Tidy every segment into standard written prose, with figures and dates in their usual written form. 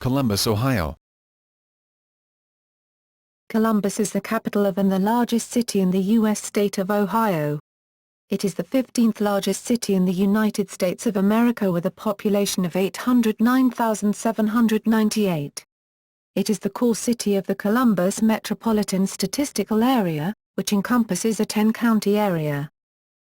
Columbus, Ohio. Columbus is the capital of and the largest city in the U.S. state of Ohio. It is the 15th largest city in the United States of America with a population of 809,798. It is the core city of the Columbus Metropolitan Statistical Area, which encompasses a 10-county area.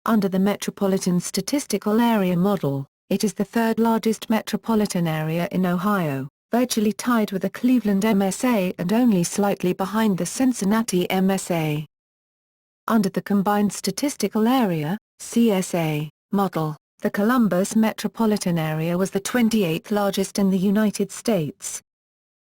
Under the Metropolitan Statistical Area model, it is the third largest metropolitan area in Ohio, virtually tied with the Cleveland MSA and only slightly behind the Cincinnati MSA. Under the Combined Statistical Area (CSA) model, the Columbus Metropolitan Area was the 28th largest in the United States.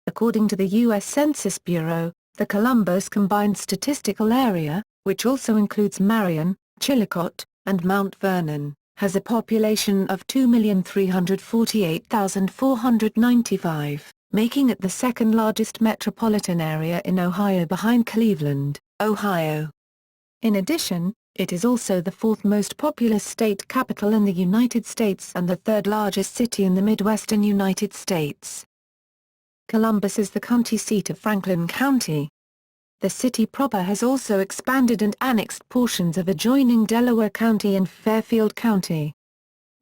According to the U.S. Census Bureau, the Columbus Combined Statistical Area, which also includes Marion, Chillicothe, and Mount Vernon, has a population of 2,348,495, making it the second largest metropolitan area in Ohio behind Cleveland, Ohio. In addition, it is also the fourth most populous state capital in the United States and the third largest city in the Midwestern United States. Columbus is the county seat of Franklin County. The city proper has also expanded and annexed portions of adjoining Delaware County and Fairfield County.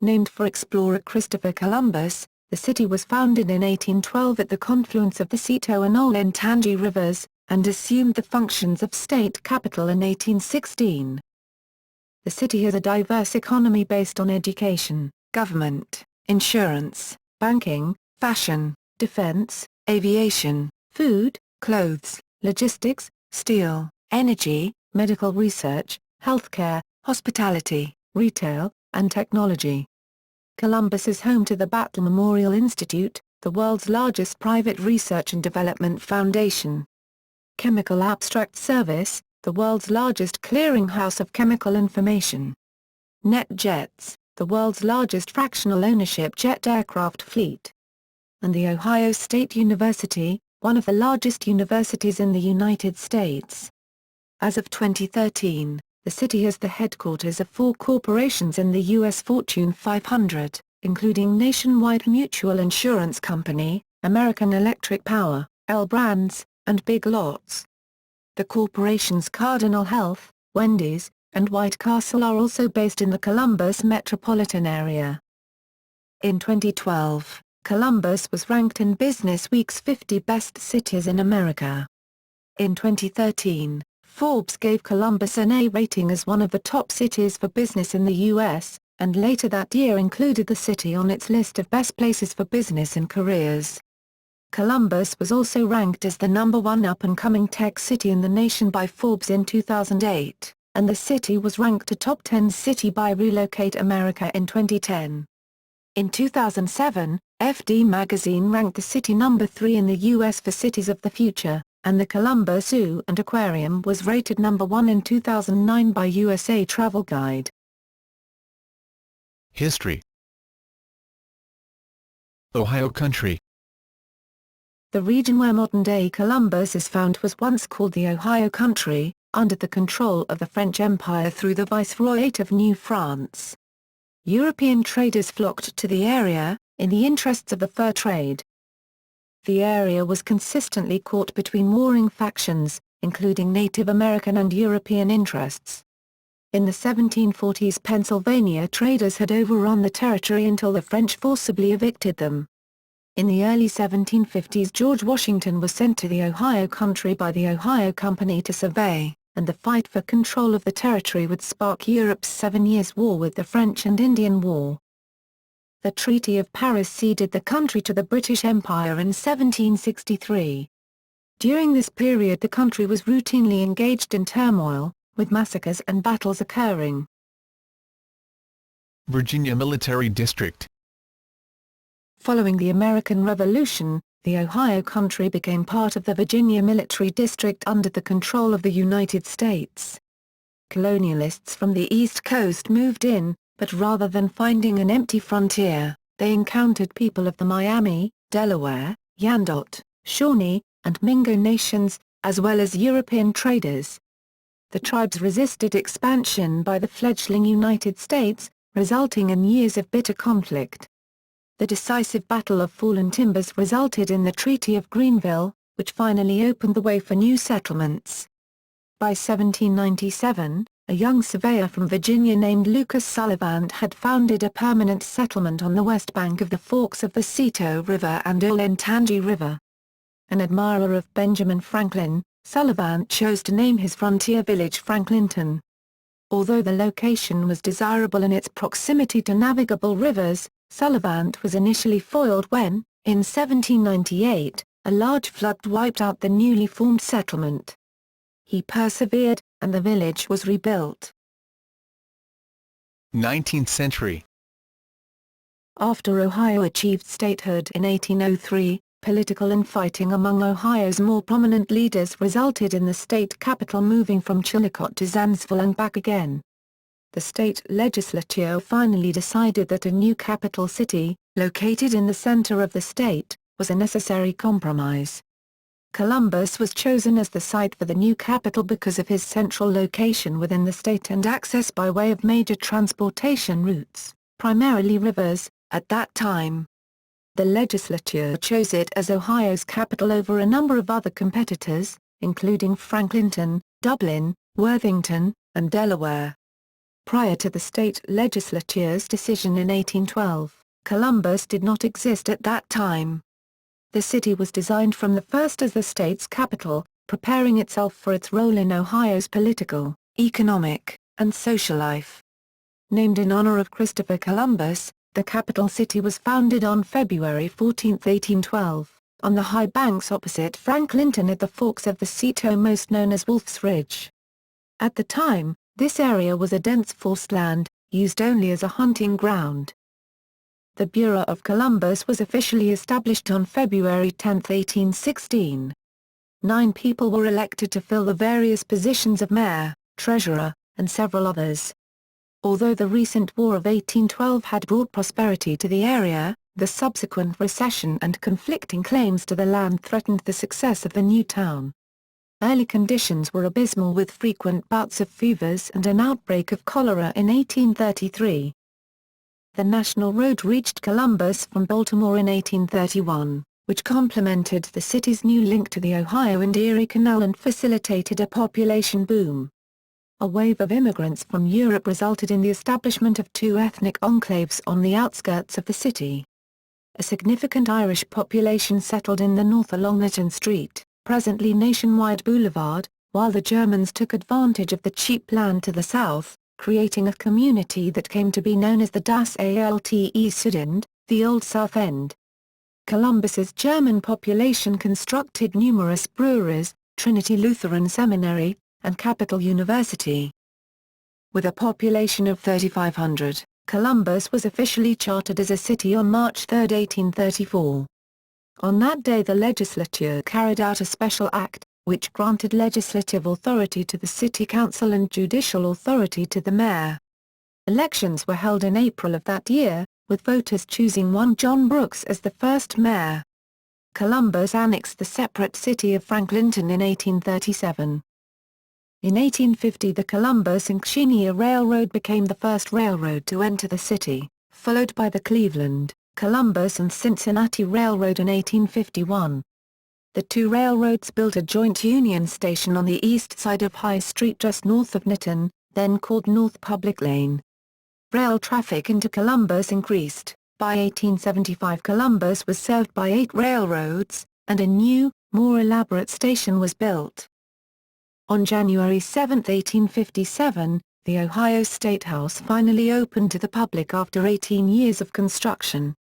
Named for explorer Christopher Columbus, the city was founded in 1812 at the confluence of the Cito and Olentangy rivers, and assumed the functions of state capital in 1816. The city has a diverse economy based on education, government, insurance, banking, fashion, defense, aviation, food, clothes, logistics, steel, energy, medical research, healthcare, hospitality, retail, and technology. Columbus is home to the Battle Memorial Institute, the world's largest private research and development foundation. Chemical Abstract Service, the world's largest clearinghouse of chemical information. NetJets, the world's largest fractional ownership jet aircraft fleet. And the Ohio State University, one of the largest universities in the United States. As of 2013, the city has the headquarters of 4 corporations in the U.S. Fortune 500, including Nationwide Mutual Insurance Company, American Electric Power, L Brands, and Big Lots. The corporations Cardinal Health, Wendy's, and White Castle are also based in the Columbus metropolitan area. In 2012, Columbus was ranked in Business Week's 50 Best Cities in America. In 2013, Forbes gave Columbus an A rating as one of the top cities for business in the U.S., and later that year included the city on its list of best places for business and careers. Columbus was also ranked as the #1 up-and-coming tech city in the nation by Forbes in 2008, and the city was ranked a top 10 city by Relocate America in 2010. In 2007, FD magazine ranked the city #3 in the U.S. for Cities of the Future, and the Columbus Zoo and Aquarium was rated #1 in 2009 by USA Travel Guide. History. Ohio country. The region where modern-day Columbus is found was once called the Ohio country, under the control of the French Empire through the Viceroyate of New France. European traders flocked to the area, in the interests of the fur trade. The area was consistently caught between warring factions, including Native American and European interests. In the 1740s Pennsylvania traders had overrun the territory until the French forcibly evicted them. In the early 1750s George Washington was sent to the Ohio country by the Ohio Company to survey, and the fight for control of the territory would spark Europe's 7 Years' War with the French and Indian War. The Treaty of Paris ceded the country to the British Empire in 1763. During this period the country was routinely engaged in turmoil, with massacres and battles occurring. Virginia Military District. Following the American Revolution, the Ohio country became part of the Virginia Military District under the control of the United States. Colonialists from the East Coast moved in, but rather than finding an empty frontier, they encountered people of the Miami, Delaware, Yandot, Shawnee, and Mingo nations, as well as European traders. The tribes resisted expansion by the fledgling United States, resulting in years of bitter conflict. The decisive Battle of Fallen Timbers resulted in the Treaty of Greenville, which finally opened the way for new settlements. By 1797, a young surveyor from Virginia named Lucas Sullivan had founded a permanent settlement on the west bank of the forks of the Cito River and Olentangy River. An admirer of Benjamin Franklin, Sullivan chose to name his frontier village Franklinton. Although the location was desirable in its proximity to navigable rivers, Sullivan was initially foiled when, in 1798, a large flood wiped out the newly formed settlement. He persevered, and the village was rebuilt. 19th century. After Ohio achieved statehood in 1803, political infighting among Ohio's more prominent leaders resulted in the state capital moving from Chillicothe to Zanesville and back again. The state legislature finally decided that a new capital city, located in the center of the state, was a necessary compromise. Columbus was chosen as the site for the new capital because of his central location within the state and access by way of major transportation routes, primarily rivers, at that time. The legislature chose it as Ohio's capital over a number of other competitors, including Franklinton, Dublin, Worthington, and Delaware. Prior to the state legislature's decision in 1812, Columbus did not exist at that time. The city was designed from the first as the state's capital, preparing itself for its role in Ohio's political, economic, and social life. Named in honor of Christopher Columbus, the capital city was founded on February 14, 1812, on the high banks opposite Franklinton at the forks of the Cito, most known as Wolf's Ridge. At the time, this area was a dense forest land, used only as a hunting ground. The Bureau of Columbus was officially established on February 10, 1816. 9 people were elected to fill the various positions of mayor, treasurer, and several others. Although the recent War of 1812 had brought prosperity to the area, the subsequent recession and conflicting claims to the land threatened the success of the new town. Early conditions were abysmal, with frequent bouts of fevers and an outbreak of cholera in 1833. The National Road reached Columbus from Baltimore in 1831, which complemented the city's new link to the Ohio and Erie Canal and facilitated a population boom. A wave of immigrants from Europe resulted in the establishment of 2 ethnic enclaves on the outskirts of the city. A significant Irish population settled in the north along Lytton Street, presently Nationwide Boulevard, while the Germans took advantage of the cheap land to the south, creating a community that came to be known as the Das Alte Südend, the Old South End. Columbus's German population constructed numerous breweries, Trinity Lutheran Seminary, and Capital University. With a population of 3,500, Columbus was officially chartered as a city on March 3, 1834. On that day the legislature carried out a special act, which granted legislative authority to the city council and judicial authority to the mayor. Elections were held in April of that year, with voters choosing one John Brooks as the first mayor. Columbus annexed the separate city of Franklinton in 1837. In 1850 the Columbus and Xenia Railroad became the first railroad to enter the city, followed by the Cleveland, Columbus and Cincinnati Railroad in 1851. The 2 railroads built a joint Union Station on the east side of High Street just north of Newton, then called North Public Lane. Rail traffic into Columbus increased. By 1875 Columbus was served by 8 railroads, and a new, more elaborate station was built. On January 7, 1857, the Ohio State House finally opened to the public after 18 years of construction.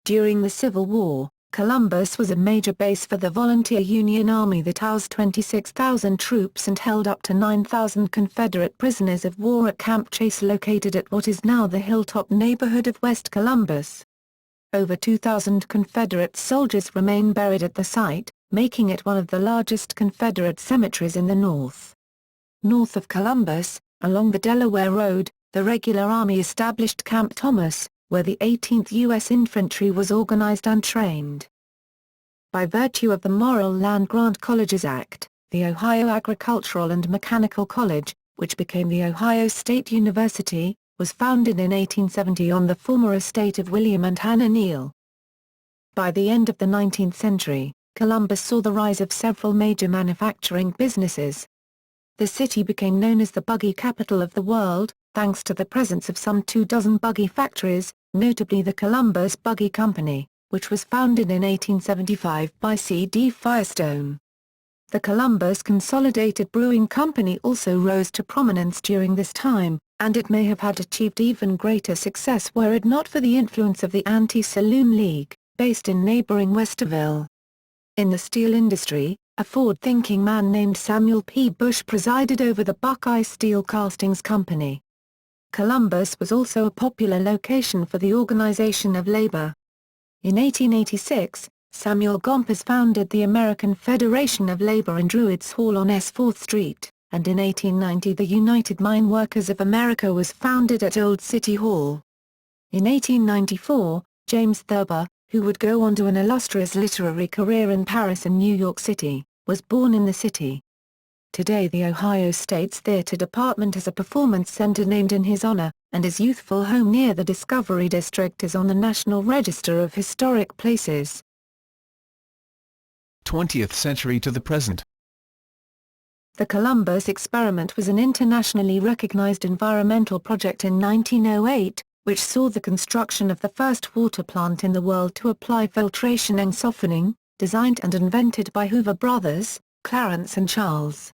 During the Civil War, Columbus was a major base for the Volunteer Union Army that housed 26,000 troops and held up to 9,000 Confederate prisoners of war at Camp Chase, located at what is now the Hilltop neighborhood of West Columbus. Over 2,000 Confederate soldiers remain buried at the site, making it one of the largest Confederate cemeteries in the North. North of Columbus, along the Delaware Road, the regular Army established Camp Thomas, where the 18th U.S. Infantry was organized and trained. By virtue of the Morrill Land Grant Colleges Act, the Ohio Agricultural and Mechanical College, which became the Ohio State University, was founded in 1870 on the former estate of William and Hannah Neal. By the end of the 19th century, Columbus saw the rise of several major manufacturing businesses. The city became known as the buggy capital of the world, thanks to the presence of some 24 buggy factories, notably the Columbus Buggy Company, which was founded in 1875 by C.D. Firestone. The Columbus Consolidated Brewing Company also rose to prominence during this time, and it may have had achieved even greater success were it not for the influence of the Anti-Saloon League, based in neighboring Westerville. In the steel industry, a forward-thinking man named Samuel P. Bush presided over the Buckeyes Steel Castings Company. Columbus was also a popular location for the organization of labor. In 1886, Samuel Gompers founded the American Federation of Labor in Druids Hall on S 4th Street, and in 1890 the United Mine Workers of America was founded at Old City Hall. In 1894, James Thurber, who would go on to an illustrious literary career in Paris and New York City, was born in the city. Today the Ohio State's Theater Department has a performance center named in his honor, and his youthful home near the Discovery District is on the National Register of Historic Places. 20th century to the present. The Columbus experiment was an internationally recognized environmental project in 1908, which saw the construction of the first water plant in the world to apply filtration and softening, designed and invented by Hoover brothers, Clarence and Charles.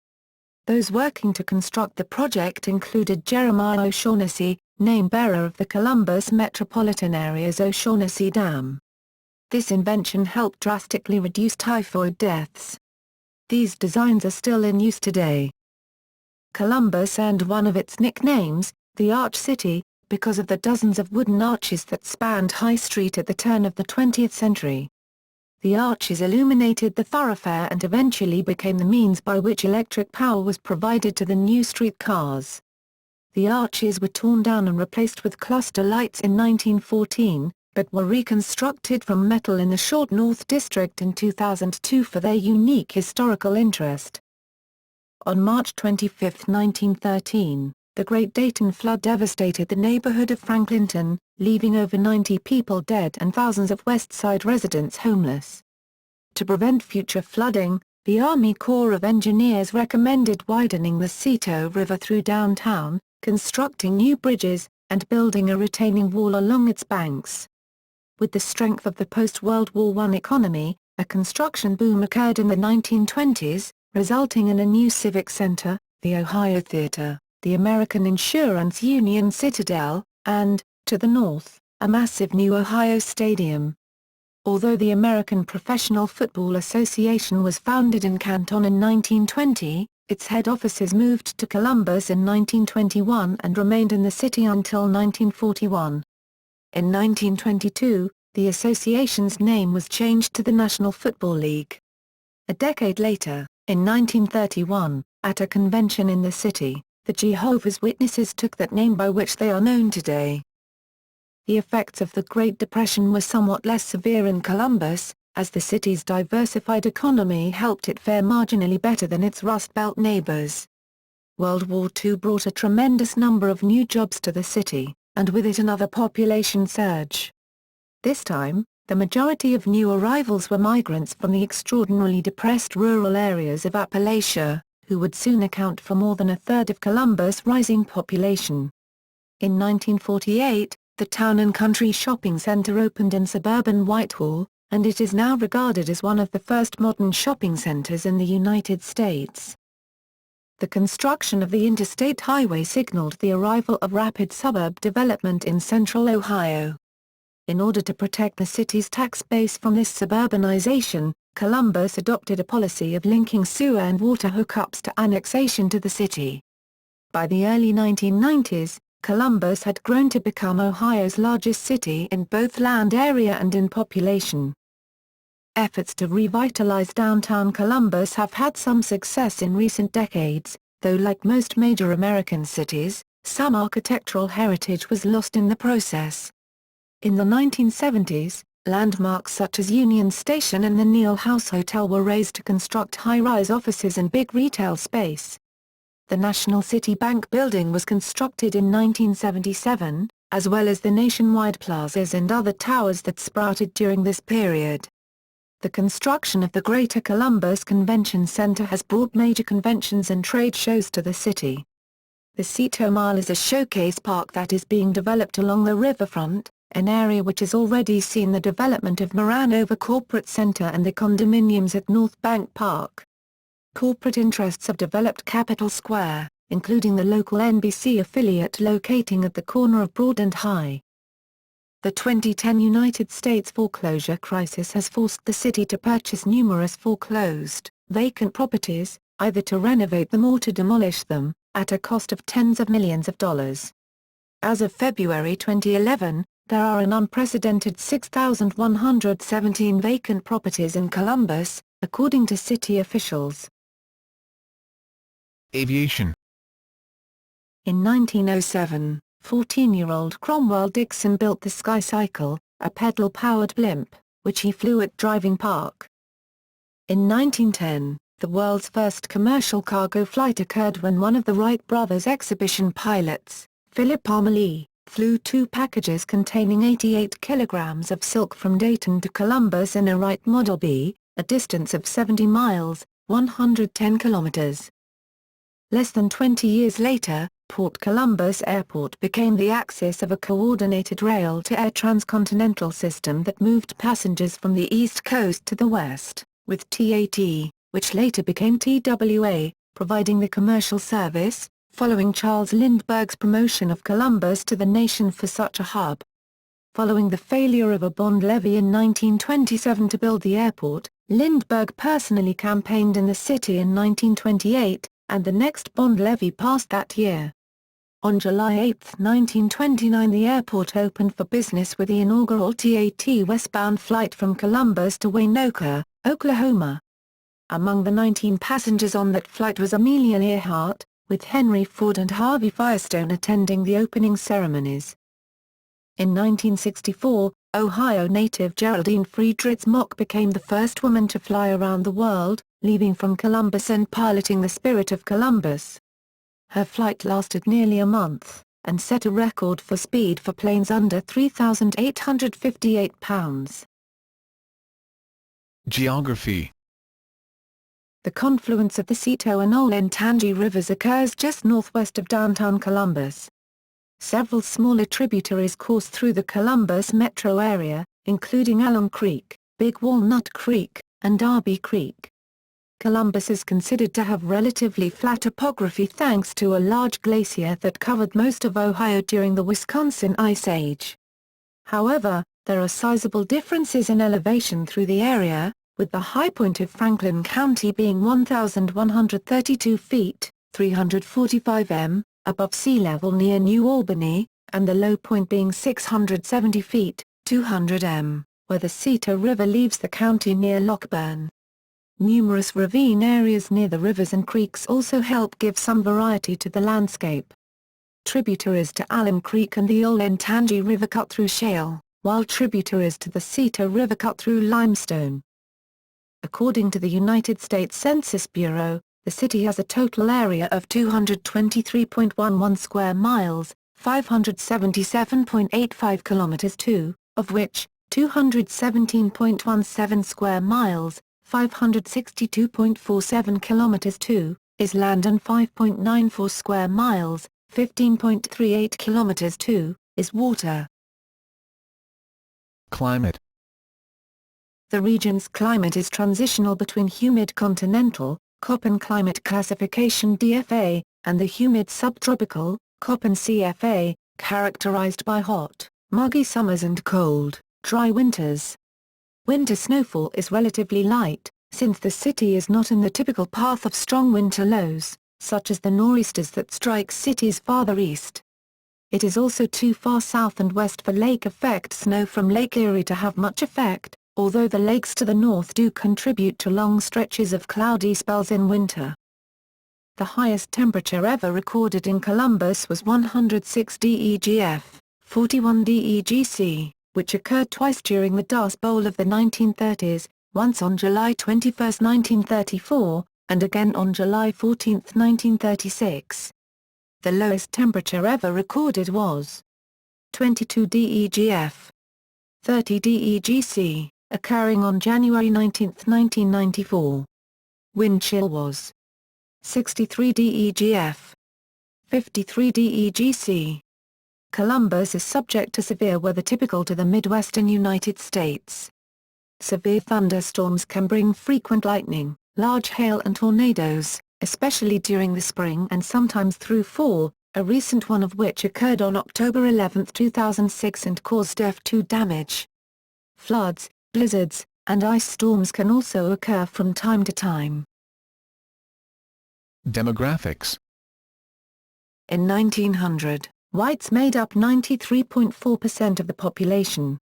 Those working to construct the project included Jeremiah O'Shaughnessy, name-bearer of the Columbus Metropolitan Area's O'Shaughnessy Dam. This invention helped drastically reduce typhoid deaths. These designs are still in use today. Columbus earned one of its nicknames, the Arch City, because of the dozens of wooden arches that spanned High Street at the turn of the 20th century. The arches illuminated the thoroughfare and eventually became the means by which electric power was provided to the new streetcars. The arches were torn down and replaced with cluster lights in 1914, but were reconstructed from metal in the Short North District in 2002 for their unique historical interest. On March 25, 1913, the Great Dayton Flood devastated the neighborhood of Franklinton, leaving over 90 people dead and thousands of West Side residents homeless. To prevent future flooding, the Army Corps of Engineers recommended widening the Cito River through downtown, constructing new bridges, and building a retaining wall along its banks. With the strength of the post-World War I economy, a construction boom occurred in the 1920s, resulting in a new civic center, the Ohio Theater, the American Insurance Union Citadel, and, to the north, a massive new Ohio Stadium. Although the American Professional Football Association was founded in Canton in 1920, its head offices moved to Columbus in 1921 and remained in the city until 1941. In 1922, the association's name was changed to the National Football League. A decade later, in 1931, at a convention in the city, the Jehovah's Witnesses took that name by which they are known today. The effects of the Great Depression were somewhat less severe in Columbus, as the city's diversified economy helped it fare marginally better than its Rust Belt neighbors. World War II brought a tremendous number of new jobs to the city, and with it another population surge. This time, the majority of new arrivals were migrants from the extraordinarily depressed rural areas of Appalachia, who would soon account for more than a third of Columbus' rising population. In 1948, the Town and Country Shopping Center opened in suburban Whitehall, and it is now regarded as one of the first modern shopping centers in the United States. The construction of the interstate highway signaled the arrival of rapid suburb development in central Ohio. In order to protect the city's tax base from this suburbanization, Columbus adopted a policy of linking sewer and water hookups to annexation to the city. By the early 1990s, Columbus had grown to become Ohio's largest city in both land area and in population. Efforts to revitalize downtown Columbus have had some success in recent decades, though like most major American cities, some architectural heritage was lost in the process. In the 1970s, landmarks such as Union Station and the Neal House Hotel were razed to construct high-rise offices and big retail space. the National City Bank building was constructed in 1977, as well as the nationwide plazas and other towers that sprouted during this period. The construction of the Greater Columbus Convention Center has brought major conventions and trade shows to the city. The Cito Mile is a showcase park that is being developed along the riverfront, an area which has already seen the development of Maranova Corporate Center and the condominiums at North Bank Park. Corporate interests have developed Capitol Square, including the local NBC affiliate locating at the corner of Broad and High. The 2010 United States foreclosure crisis has forced the city to purchase numerous foreclosed, vacant properties, either to renovate them or to demolish them, at a cost of tens of millions of dollars. As of February 2011, there are an unprecedented 6,117 vacant properties in Columbus, according to city officials. Aviation. In 1907, 14-year-old Cromwell Dixon built the Sky Cycle, a pedal-powered blimp, which he flew at Driving Park. In 1910, the world's first commercial cargo flight occurred when one of the Wright brothers' exhibition pilots, Philip Amelie, flew 2 packages containing 88 kilograms of silk from Dayton to Columbus in a Wright Model B, a distance of 70 miles, 110 kilometers. Less than 20 years later, Port Columbus Airport became the axis of a coordinated rail-to-air transcontinental system that moved passengers from the East Coast to the West, with TAT, which later became TWA, providing the commercial service, following Charles Lindbergh's promotion of Columbus to the nation for such a hub. Following the failure of a bond levy in 1927 to build the airport, Lindbergh personally campaigned in the city in 1928, and the next bond levy passed that year. On July 8, 1929, the airport opened for business with the inaugural TAT westbound flight from Columbus to Waynoka, Oklahoma. Among the 19 passengers on that flight was Amelia Earhart, with Henry Ford and Harvey Firestone attending the opening ceremonies. In 1964, Ohio native Geraldine Friedrichs Mock became the first woman to fly around the world, leaving from Columbus and piloting the Spirit of Columbus. Her flight lasted nearly a month, and set a record for speed for planes under 3,858 pounds. Geography. The confluence of the Cito and Olentangy rivers occurs just northwest of downtown Columbus. Several smaller tributaries course through the Columbus metro area, including Alum Creek, Big Walnut Creek, and Darby Creek. Columbus is considered to have relatively flat topography thanks to a large glacier that covered most of Ohio during the Wisconsin Ice Age. However, there are sizable differences in elevation through the area, with the high point of Franklin County being 1,132 feet, 345 m, above sea level near New Albany, and the low point being 670 feet, 200 m, where the Cito River leaves the county near Lockburn. Numerous ravine areas near the rivers and creeks also help give some variety to the landscape. Tributaries to Alum Creek and the Olentangy River cut through shale, while tributaries to the Cito River cut through limestone. According to the United States Census Bureau, the city has a total area of 223.11 square miles, 577.85 kilometers (2), of which 217.17 square miles, 562.47 kilometers (2), is land and 5.94 square miles, 15.38 kilometers (2), is water. Climate. The region's climate is transitional between humid continental, Köppen climate classification DFA, and the humid subtropical, Köppen CFA, characterized by hot, muggy summers and cold, dry winters. Winter snowfall is relatively light, since the city is not in the typical path of strong winter lows, such as the nor'easters that strike cities farther east. It is also too far south and west for lake effect snow from Lake Erie to have much effect, although the lakes to the north do contribute to long stretches of cloudy spells in winter. The highest temperature ever recorded in Columbus was 106 DEGF, 41 DEGC, which occurred twice during the Dust Bowl of the 1930s, once on July 21, 1934, and again on July 14, 1936. The lowest temperature ever recorded was 22 DEGF, 30 DEGC, occurring on January 19, 1994. Wind chill was 63 DEGF, 53 DEGC. Columbus is subject to severe weather typical to the Midwestern United States. Severe thunderstorms can bring frequent lightning, large hail and tornadoes, especially during the spring and sometimes through fall, a recent one of which occurred on October 11, 2006 and caused F2 damage. Floods, blizzards, and ice storms can also occur from time to time. Demographics. In 1900, whites made up 93.4% of the population.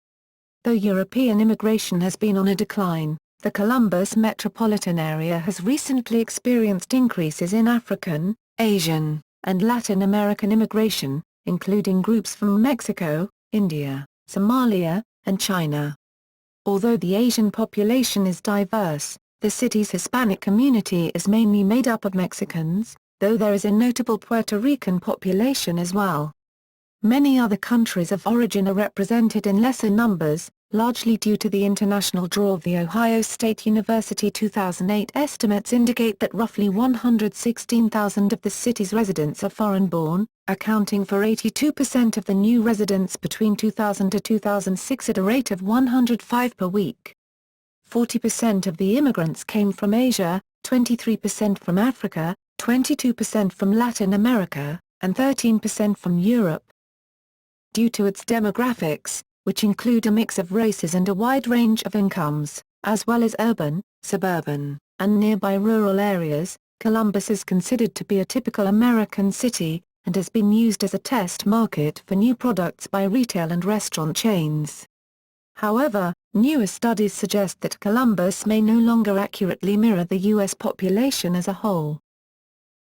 Though European immigration has been on a decline, the Columbus Metropolitan Area has recently experienced increases in African, Asian, and Latin American immigration, including groups from Mexico, India, Somalia, and China. Although the Asian population is diverse, the city's Hispanic community is mainly made up of Mexicans, though there is a notable Puerto Rican population as well. Many other countries of origin are represented in lesser numbers, largely due to the international draw of The Ohio State University 2008 estimates indicate that roughly 116,000 of the city's residents are foreign-born, accounting for 82% of the new residents between 2000 to 2006 at a rate of 105 per week. 40% of the immigrants came from Asia, 23% from Africa, 22% from Latin America, and 13% from Europe. Due to its demographics, which include a mix of races and a wide range of incomes, as well as urban, suburban, and nearby rural areas, Columbus is considered to be a typical American city, and has been used as a test market for new products by retail and restaurant chains. However, newer studies suggest that Columbus may no longer accurately mirror the U.S. population as a whole.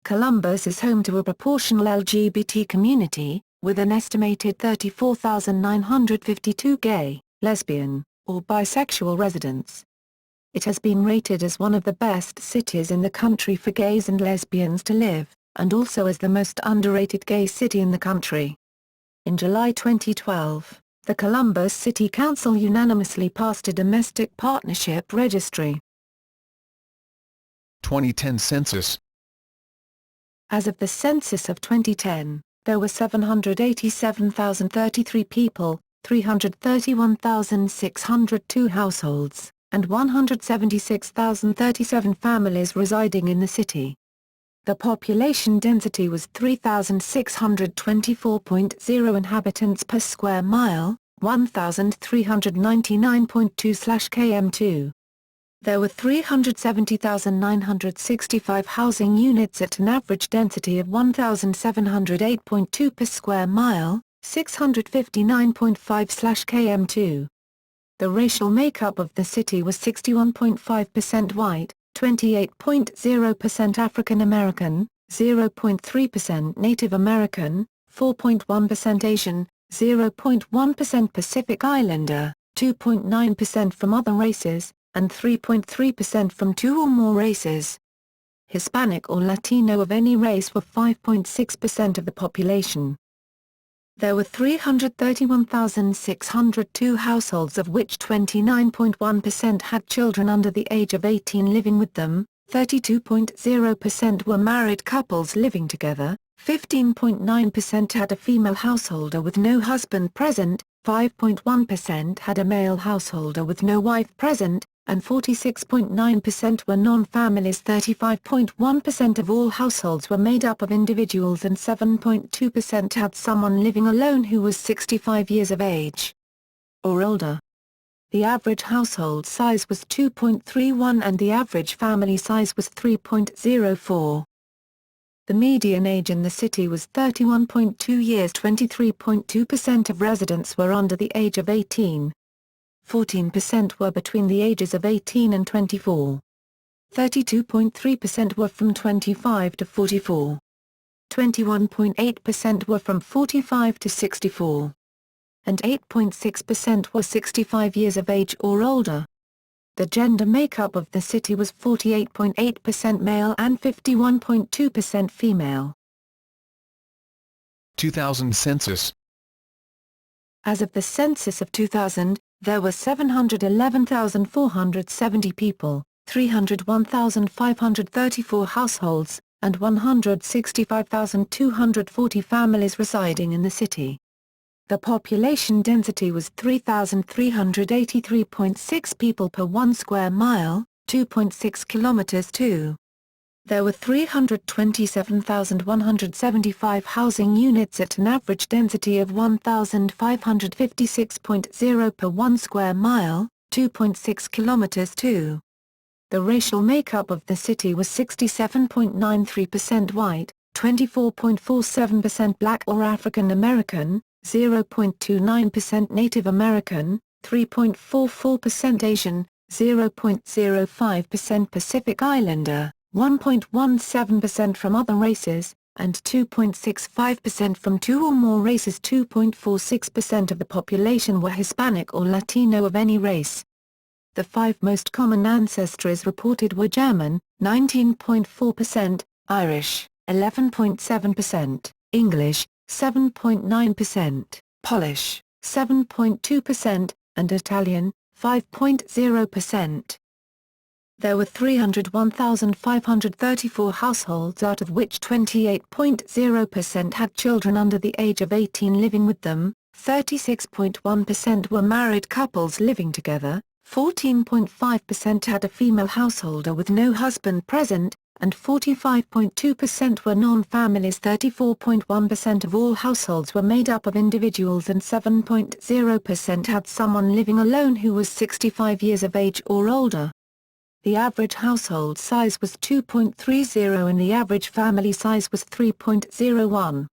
Columbus is home to a proportional LGBT community, with an estimated 34,952 gay, lesbian, or bisexual residents. It has been rated as one of the best cities in the country for gays and lesbians to live, and also as the most underrated gay city in the country. In July 2012, the Columbus City Council unanimously passed a domestic partnership registry. 2010 census. As of the census of 2010, there were 787,033 people, 331,602 households, and 176,037 families residing in the city. The population density was 3,624.0 inhabitants per square mile, 1,399.2/km2. There were 370,965 housing units at an average density of 1,708.2 per square mile, 659.5/km2. The racial makeup of the city was 61.5% white, 28.0% African American, 0.3% Native American, 4.1% Asian, 0.1% Pacific Islander, 2.9% from other races, and 3.3% from two or more races. Hispanic or Latino of any race were 5.6% of the population. There were 331,602 households, of which 29.1% had children under the age of 18 living with them, 32.0% were married couples living together, 15.9% had a female householder with no husband present, 5.1% had a male householder with no wife present, and 46.9% were non-families. 35.1% of all households were made up of individuals and 7.2% had someone living alone who was 65 years of age or older. The average household size was 2.31 and the average family size was 3.04. The median age in the city was 31.2 years. 23.2% of residents were under the age of 18. 14% were between the ages of 18 and 24. 32.3% were from 25 to 44. 21.8% were from 45 to 64. And 8.6% were 65 years of age or older. The gender makeup of the city was 48.8% male and 51.2% female. 2000 census. As of the census of 2000, there were 711,470 people, 301,534 households, and 165,240 families residing in the city. The population density was 3,383.6 people per 1 square mile, 2.6 kilometers (2). There were 327,175 housing units at an average density of 1,556.0 per 1 square mile, 2.6 kilometers (2). The racial makeup of the city was 67.93% white, 24.47% black or African American, 0.29% Native American, 3.44% Asian, 0.05% Pacific Islander, 1.17% from other races, and 2.65% from 2 or more races. 2.46% of the population were Hispanic or Latino of any race. The 5 most common ancestries reported were German, 19.4%, Irish, 11.7%, English, 7.9%, Polish, 7.2%, and Italian, 5.0%. There were 301,534 households, out of which 28.0% had children under the age of 18 living with them, 36.1% were married couples living together, 14.5% had a female householder with no husband present, and 45.2% were non-families. 34.1% of all households were made up of individuals, and 7.0% had someone living alone who was 65 years of age or older. The average household size was 2.30 and the average family size was 3.01.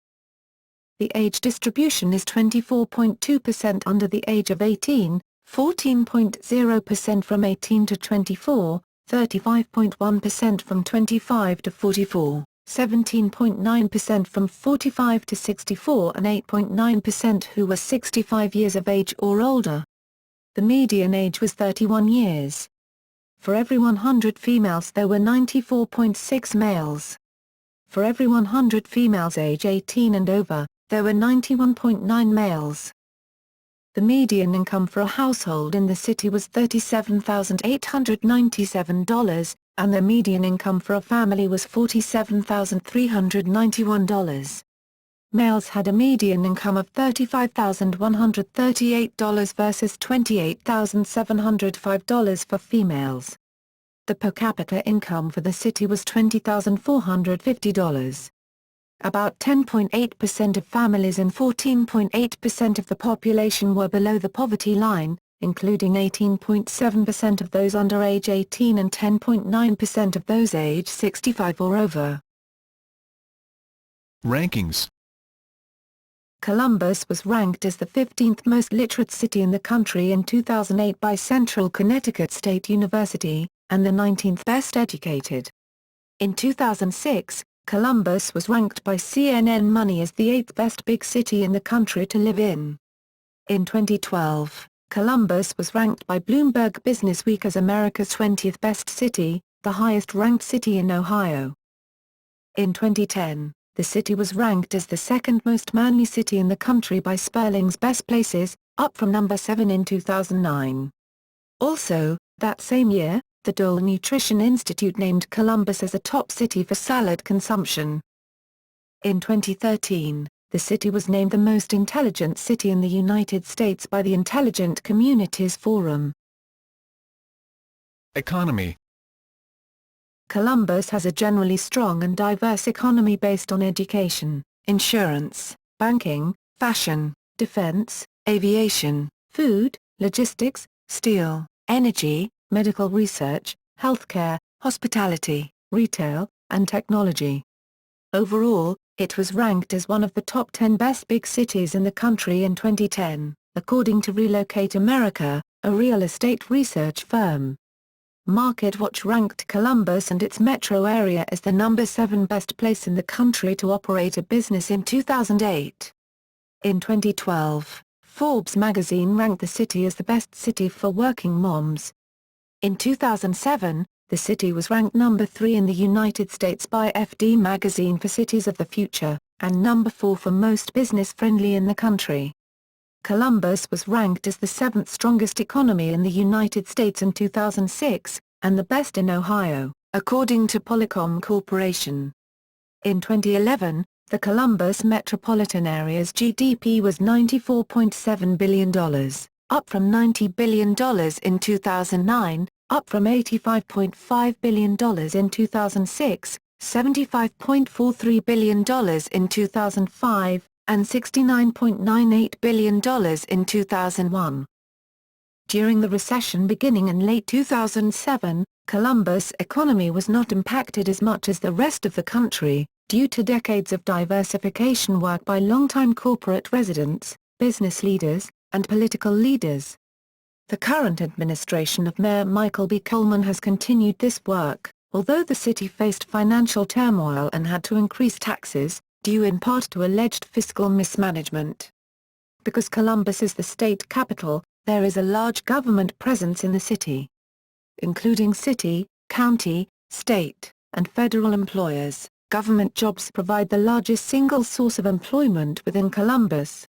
The age distribution is 24.2% under the age of 18, 14.0% from 18 to 24, 35.1% from 25 to 44, 17.9% from 45 to 64 and 8.9% who were 65 years of age or older. The median age was 31 years. For every 100 females there were 94.6 males. For every 100 females age 18 and over, there were 91.9 males. The median income for a household in the city was $37,897, and the median income for a family was $47,391. Males had a median income of $35,138 versus $28,705 for females. The per capita income for the city was $20,450. About 10.8% of families and 14.8% of the population were below the poverty line, including 18.7% of those under age 18 and 10.9% of those age 65 or over. Rankings. Columbus was ranked as the 15th most literate city in the country in 2008 by Central Connecticut State University, and the 19th best educated. In 2006, Columbus was ranked by CNN Money as the 8th best big city in the country to live in. In 2012, Columbus was ranked by Bloomberg Businessweek as America's 20th best city, the highest-ranked city in Ohio. In 2010, the city was ranked as the second most manly city in the country by Sperling's Best Places, up from number 7 in 2009. Also, that same year, the Dole Nutrition Institute named Columbus as a top city for salad consumption. In 2013, the city was named the most intelligent city in the United States by the Intelligent Communities Forum. Economy. Columbus has a generally strong and diverse economy based on education, insurance, banking, fashion, defense, aviation, food, logistics, steel, energy, medical research, healthcare, hospitality, retail, and technology. Overall, it was ranked as one of the top 10 best big cities in the country in 2010, according to Relocate America, a real estate research firm. MarketWatch ranked Columbus and its metro area as the number 7 best place in the country to operate a business in 2008. In 2012, Forbes magazine ranked the city as the best city for working moms. In 2007, the city was ranked number 3 in the United States by FD magazine for Cities of the Future, and number 4 for most business-friendly in the country. Columbus was ranked as the 7th strongest economy in the United States in 2006, and the best in Ohio, according to Polycom Corporation. In 2011, the Columbus Metropolitan Area's GDP was $94.7 billion, up from $90 billion in 2009, up from $85.5 billion in 2006, $75.43 billion in 2005, and $69.98 billion in 2001. During the recession beginning in late 2007, Columbus' economy was not impacted as much as the rest of the country, due to decades of diversification work by longtime corporate residents, business leaders, and political leaders. The current administration of Mayor Michael B. Coleman has continued this work, although the city faced financial turmoil and had to increase taxes, due in part to alleged fiscal mismanagement. Because Columbus is the state capital, there is a large government presence in the city. Including city, county, state, and federal employers, government jobs provide the largest single source of employment within Columbus.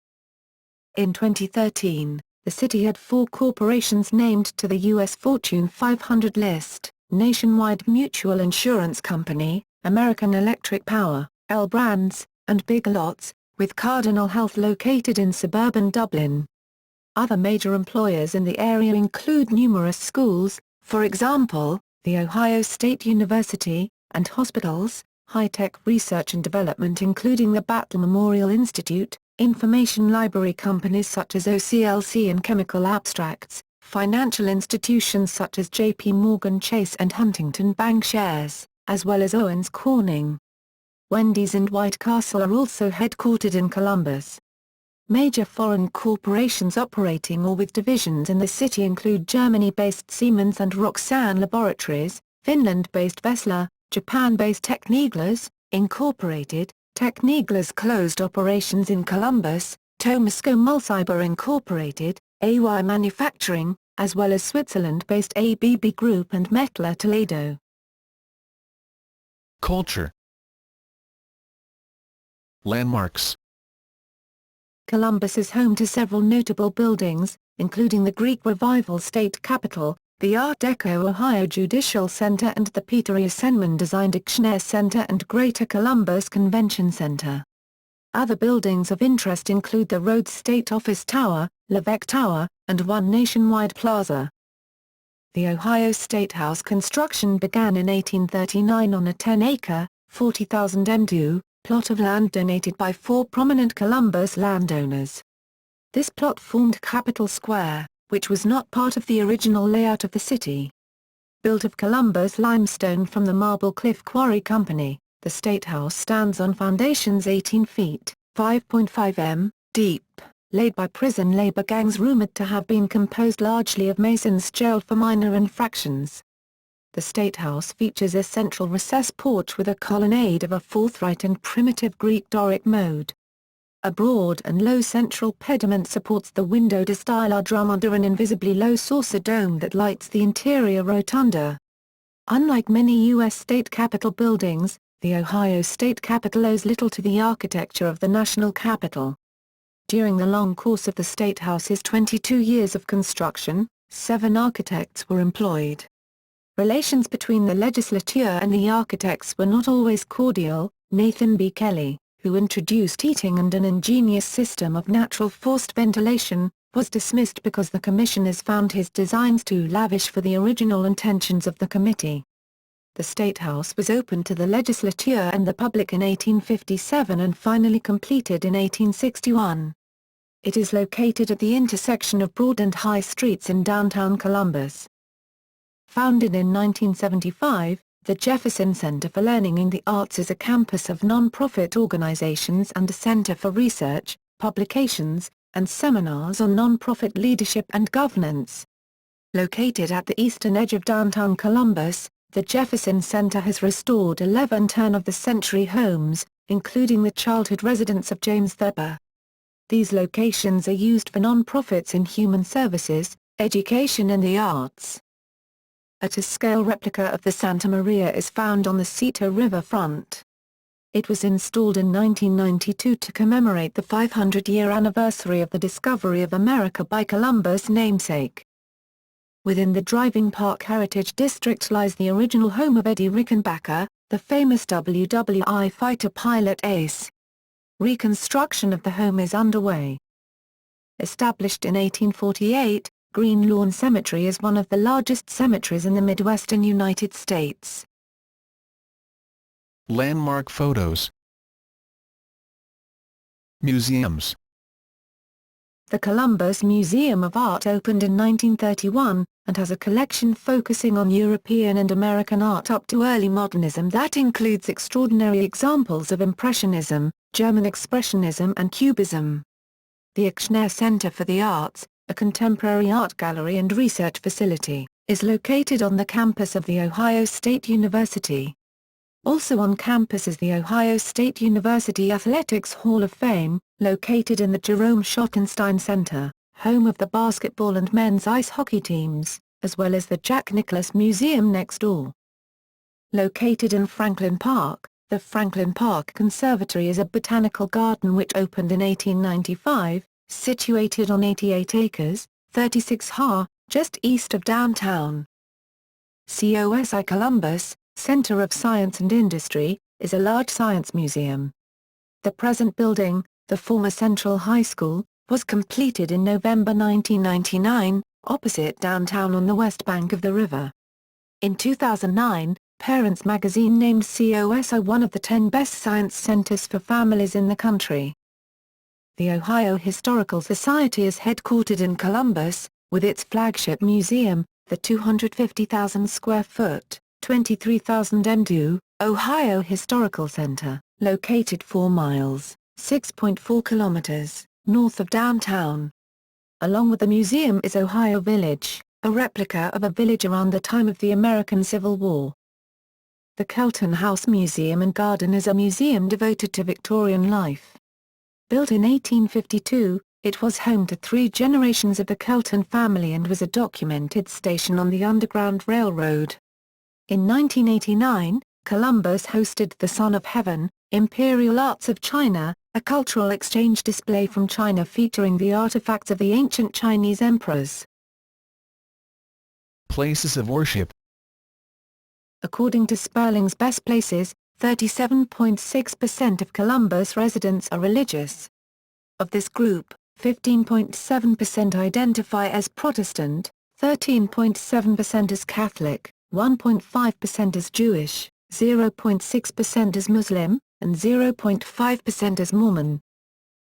In 2013, the city had 4 corporations named to the U.S. Fortune 500 list: Nationwide Mutual Insurance Company, American Electric Power, L Brands, and Big Lots, with Cardinal Health located in suburban Dublin. Other major employers in the area include numerous schools, for example, the Ohio State University, and hospitals, high-tech research and development including the Battle Memorial Institute, information library companies such as OCLC and Chemical Abstracts, financial institutions such as J.P. Morgan Chase and Huntington Bankshares, as well as Owens Corning. Wendy's and White Castle are also headquartered in Columbus. Major foreign corporations operating or with divisions in the city include Germany-based Siemens and Roxanne Laboratories, Finland-based Vessla, Japan-based Techniglas, Incorporated. Techniglas closed operations in Columbus, Tomasco Mulcyber Incorporated, AY Manufacturing, as well as Switzerland-based ABB Group and Mettler Toledo. Culture. Landmarks. Columbus is home to several notable buildings, including the Greek Revival State Capitol, the Art Deco Ohio Judicial Center and the Peter E. Senman-designed Ixner Center and Greater Columbus Convention Center. Other buildings of interest include the Rhodes State Office Tower, Levesque Tower, and One Nationwide Plaza. The Ohio State House construction began in 1839 on a 10-acre, 40,000 m2, plot of land donated by 4 prominent Columbus landowners. This plot formed Capitol Square, which was not part of the original layout of the city. Built of Columbus limestone from the Marble Cliff Quarry Company, the State House stands on foundations 18 feet, 5.5 m, deep, laid by prison labor gangs rumored to have been composed largely of Masons jailed for minor infractions. The State House features a central recess porch with a colonnade of a forthright and primitive Greek Doric mode. A broad and low central pediment supports the window-style drum under an invisibly low saucer dome that lights the interior rotunda. Unlike many U.S. state capitol buildings, the Ohio State Capitol owes little to the architecture of the national capital. During the long course of the State House's 22 years of construction, 7 architects were employed. Relations between the legislature and the architects were not always cordial. Nathan B. Kelly, who introduced heating and an ingenious system of natural forced ventilation, was dismissed because the commissioners found his designs too lavish for the original intentions of the committee. The State House was opened to the legislature and the public in 1857 and finally completed in 1861. It is located at the intersection of Broad and High Streets in downtown Columbus. Founded in 1975, the Jefferson Center for Learning in the Arts is a campus of non-profit organizations and a center for research, publications, and seminars on non-profit leadership and governance. Located at the eastern edge of downtown Columbus, the Jefferson Center has restored 11 turn-of-the-century homes, including the childhood residence of James Thurber. These locations are used for non-profits in human services, education and the arts. a to-scale replica of the Santa Maria is found on the Cito River front. It was installed in 1992 to commemorate the 500-year anniversary of the discovery of America by Columbus' namesake. Within the Driving Park Heritage District lies the original home of Eddie Rickenbacker, the famous WWI fighter pilot ace. Reconstruction of the home is underway. Established in 1848, Green Lawn Cemetery is one of the largest cemeteries in the Midwestern United States. Landmark photos. Museums. The Columbus Museum of Art opened in 1931, and has a collection focusing on European and American art up to early modernism that includes extraordinary examples of Impressionism, German Expressionism and Cubism. The Ochsner Center for the Arts, a contemporary art gallery and research facility, is located on the campus of The Ohio State University. Also on campus is the Ohio State University Athletics Hall of Fame, located in the Jerome Schottenstein Center, home of the basketball and men's ice hockey teams, as well as the Jack Nicklaus Museum next door. Located in Franklin Park, the Franklin Park Conservatory is a botanical garden which opened in 1895, situated on 88 acres, 36 ha, just east of downtown. COSI Columbus, Center of Science and Industry, is a large science museum. The present building, the former Central High School, was completed in November 1999, opposite downtown on the west bank of the river. In 2009, Parents magazine named COSI one of the 10 best science centers for families in the country. The Ohio Historical Society is headquartered in Columbus, with its flagship museum, the 250,000 square foot, 23,000 m2, Ohio Historical Center, located 4 miles, 6.4 kilometers, north of downtown. Along with the museum is Ohio Village, a replica of a village around the time of the American Civil War. The Kelton House Museum and Garden is a museum devoted to Victorian life. Built in 1852, it was home to 3 generations of the Kelton family and was a documented station on the Underground Railroad. In 1989, Columbus hosted the Son of Heaven, Imperial Arts of China, a cultural exchange display from China featuring the artifacts of the ancient Chinese emperors. Places of worship. According to Sperling's Best Places, 37.6% of Columbus residents are religious. Of this group, 15.7% identify as Protestant, 13.7% as Catholic, 1.5% as Jewish, 0.6% as Muslim, and 0.5% as Mormon.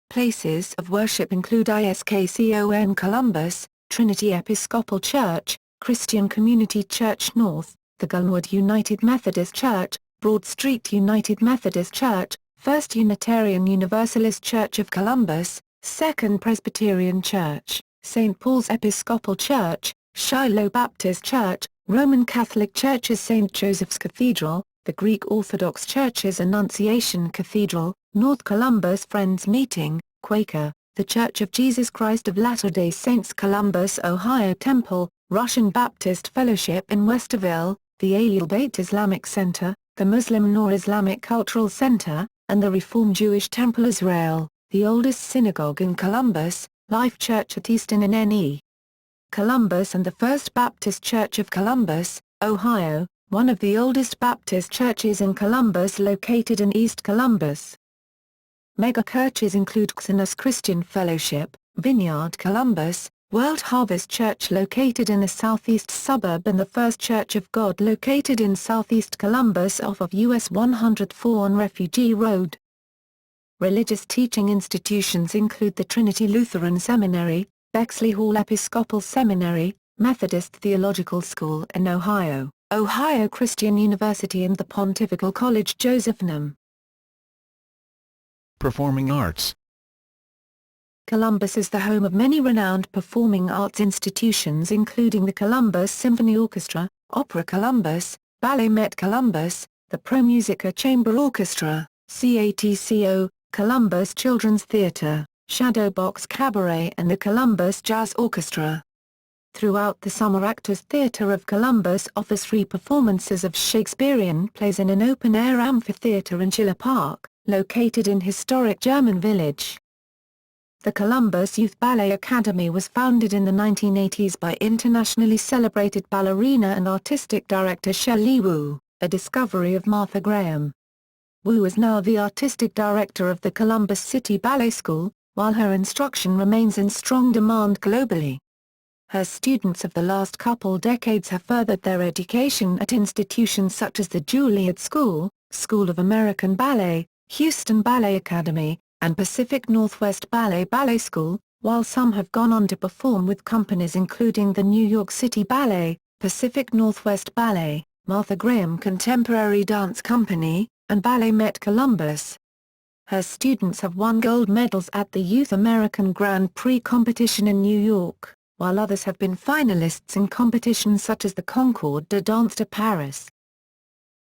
Places of worship include ISKCON Columbus, Trinity Episcopal Church, Christian Community Church North, the Glenwood United Methodist Church, Broad Street United Methodist Church, First Unitarian Universalist Church of Columbus, Second Presbyterian Church, St. Paul's Episcopal Church, Shiloh Baptist Church, Roman Catholic Churches St. Joseph's Cathedral, the Greek Orthodox Churches Annunciation Cathedral, North Columbus Friends Meeting, Quaker, The Church of Jesus Christ of Latter-day Saints Columbus, Ohio Temple, Russian Baptist Fellowship in Westerville, the Ahlul Bayt Islamic Center, the Muslim Noor Islamic Cultural Center, and the Reform Jewish Temple Israel, the oldest synagogue in Columbus, Life Church at Easton in N.E. Columbus and the First Baptist Church of Columbus, Ohio, one of the oldest Baptist churches in Columbus located in East Columbus. Megachurches include Xenos Christian Fellowship, Vineyard Columbus, World Harvest Church located in the southeast suburb and the First Church of God located in southeast Columbus off of US 104 on Refugee Road. Religious teaching institutions include the Trinity Lutheran Seminary, Bexley Hall Episcopal Seminary, Methodist Theological School in Ohio, Ohio Christian University and the Pontifical College Josephnum. Performing arts. Columbus is the home of many renowned performing arts institutions including the Columbus Symphony Orchestra, Opera Columbus, Ballet Met Columbus, the Pro Musica Chamber Orchestra, CATCO, Columbus Children's Theatre, Shadowbox Cabaret and the Columbus Jazz Orchestra. Throughout the summer, Actors Theatre of Columbus offers free performances of Shakespearean plays in an open-air amphitheatre in Schiller Park, located in historic German Village. The Columbus Youth Ballet Academy was founded in the 1980s by internationally celebrated ballerina and artistic director Shelley Wu, a discovery of Martha Graham. Wu is now the artistic director of the Columbus City Ballet School, while her instruction remains in strong demand globally. Her students of the last couple decades have furthered their education at institutions such as the Juilliard School, School of American Ballet, Houston Ballet Academy, and Pacific Northwest Ballet School, while some have gone on to perform with companies including the New York City Ballet, Pacific Northwest Ballet, Martha Graham Contemporary Dance Company, and Ballet Met Columbus. Her students have won gold medals at the Youth American Grand Prix competition in New York, while others have been finalists in competitions such as the Concours de Danse de Paris.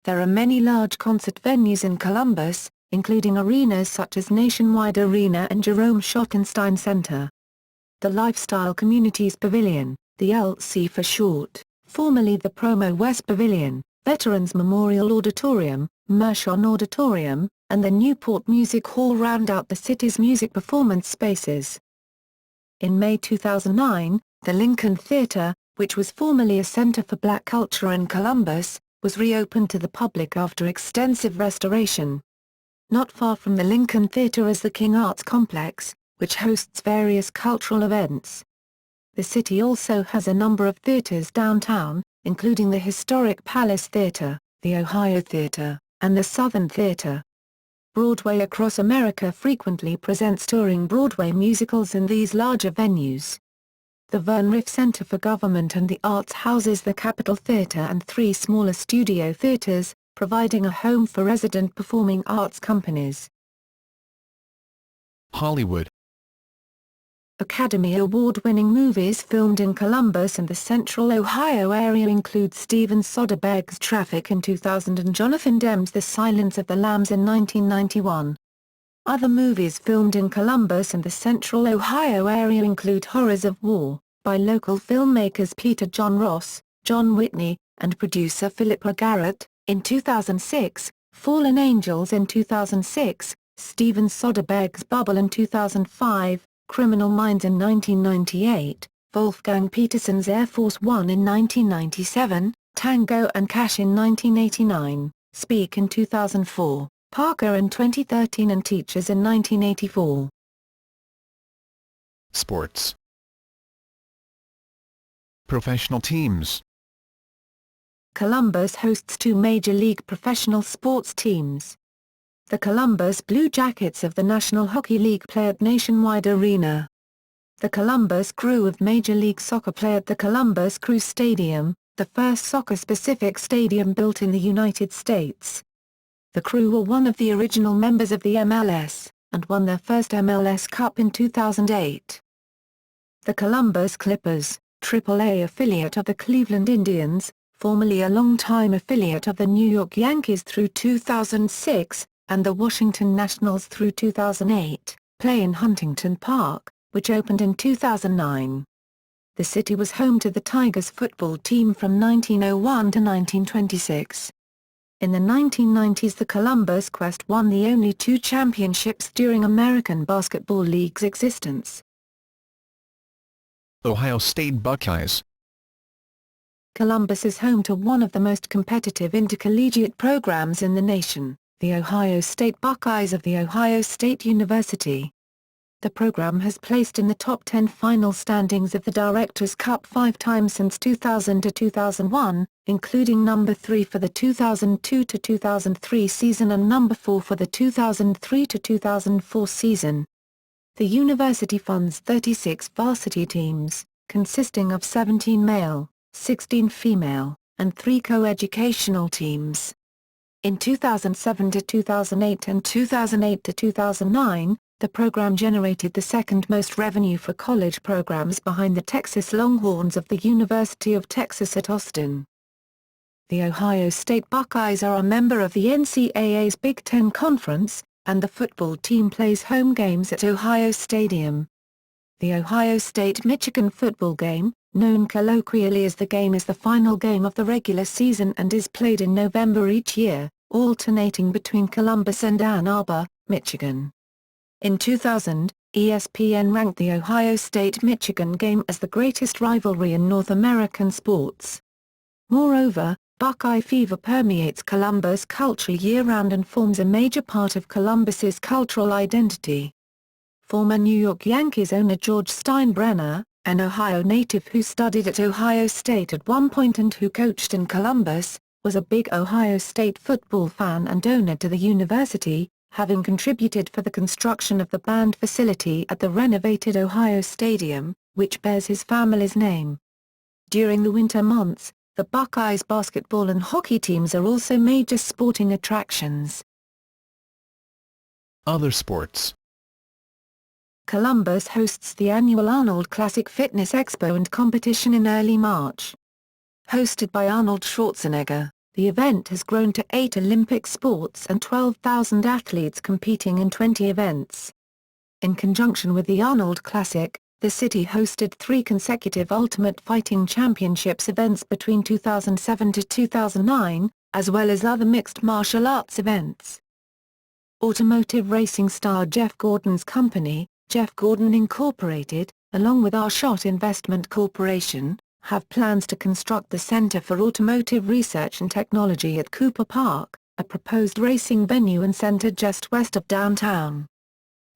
There are many large concert venues in Columbus, including arenas such as Nationwide Arena and Jerome Schottenstein Center. The Lifestyle Communities Pavilion, the LC for short, formerly the Promo West Pavilion, Veterans Memorial Auditorium, Mershon Auditorium, and the Newport Music Hall round out the city's music performance spaces. In May 2009, the Lincoln Theatre, which was formerly a center for black culture in Columbus, was reopened to the public after extensive restoration. Not far from the Lincoln Theatre is the King Arts Complex, which hosts various cultural events. The city also has a number of theaters downtown, including the historic Palace Theatre, the Ohio Theatre, and the Southern Theatre. Broadway across America frequently presents touring Broadway musicals in these larger venues. The Vern Riff Center for Government and the Arts houses the Capitol Theatre and 3 smaller studio theaters, providing a home for resident performing arts companies. Hollywood. Academy Award-winning movies filmed in Columbus and the Central Ohio area include Steven Soderbergh's Traffic in 2000 and Jonathan Demme's The Silence of the Lambs in 1991. Other movies filmed in Columbus and the Central Ohio area include Horrors of War, by local filmmakers Peter John Ross, John Whitney, and producer Philip Garrett, in 2006, Fallen Angels in 2006, Steven Soderbergh's Bubble in 2005, Criminal Minds in 1998, Wolfgang Petersen's Air Force One in 1997, Tango and Cash in 1989, Speak in 2004, Parker in 2013 and Teachers in 1984. Sports. Professional teams. Columbus hosts 2 Major League professional sports teams. The Columbus Blue Jackets of the National Hockey League play at Nationwide Arena. The Columbus Crew of Major League Soccer play at the Columbus Crew Stadium, the first soccer-specific stadium built in the United States. The Crew were one of the original members of the MLS, and won their first MLS Cup in 2008. The Columbus Clippers, AAA affiliate of the Cleveland Indians, formerly a longtime affiliate of the New York Yankees through 2006, and the Washington Nationals through 2008, play in Huntington Park, which opened in 2009. The city was home to the Tigers football team from 1901 to 1926. In the 1990s the Columbus Quest won the only 2 championships during American Basketball League's existence. Ohio State Buckeyes. Columbus is home to one of the most competitive intercollegiate programs in the nation, the Ohio State Buckeyes of The Ohio State University. The program has placed in the top 10 final standings of the Directors' Cup 5 times since 2000 to 2001, including number 3 for the 2002 to 2003 season and number 4 for the 2003 to 2004 season. The university funds 36 varsity teams, consisting of 17 male, 16 female, and 3 co-educational teams. In 2007 to 2008 and 2008 to 2009, the program generated the second most revenue for college programs behind the Texas Longhorns of the University of Texas at Austin. The Ohio State Buckeyes are a member of the NCAA's Big Ten Conference, and the football team plays home games at Ohio Stadium. The Ohio State-Michigan football game, known colloquially as the game, is the final game of the regular season and is played in November each year, alternating between Columbus and Ann Arbor, Michigan. In 2000, ESPN ranked the Ohio State-Michigan game as the greatest rivalry in North American sports. Moreover, Buckeye fever permeates Columbus culture year-round and forms a major part of Columbus's cultural identity. Former New York Yankees owner George Steinbrenner, an Ohio native who studied at Ohio State at one point and who coached in Columbus, was a big Ohio State football fan and donor to the university, having contributed for the construction of the band facility at the renovated Ohio Stadium, which bears his family's name. During the winter months, the Buckeyes basketball and hockey teams are also major sporting attractions. Other sports. Columbus hosts the annual Arnold Classic Fitness Expo and competition in early March. Hosted by Arnold Schwarzenegger, the event has grown to 8 Olympic sports and 12,000 athletes competing in 20 events. In conjunction with the Arnold Classic, the city hosted 3 consecutive Ultimate Fighting Championships events between 2007 to 2009, as well as other mixed martial arts events. Automotive racing star Jeff Gordon's company, Jeff Gordon Incorporated, along with R-Shot Investment Corporation, have plans to construct the Center for Automotive Research and Technology at Cooper Park, a proposed racing venue and center just west of downtown.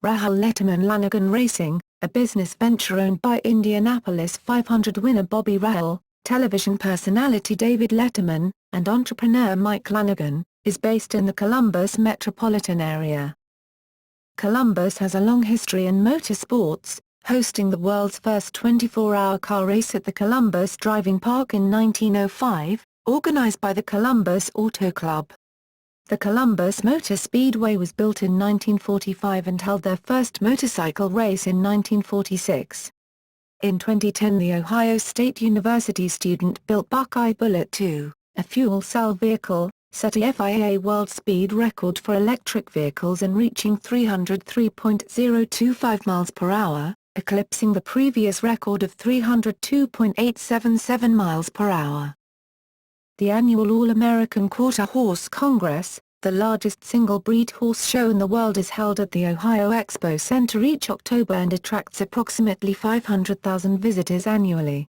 Rahal Letterman Lanigan Racing, a business venture owned by Indianapolis 500 winner Bobby Rahal, television personality David Letterman, and entrepreneur Mike Lanigan, is based in the Columbus Metropolitan Area. Columbus has a long history in motorsports, hosting the world's first 24-hour car race at the Columbus Driving Park in 1905, organized by the Columbus Auto Club. The Columbus Motor Speedway was built in 1945 and held their first motorcycle race in 1946. In 2010, the Ohio State University student-built Buckeye Bullet II, a fuel cell vehicle, set a FIA world speed record for electric vehicles and reaching 303.025 miles per hour, eclipsing the previous record of 302.877 miles per hour. The annual All-American Quarter Horse Congress, the largest single-breed horse show in the world, is held at the Ohio Expo Center each October and attracts approximately 500,000 visitors annually.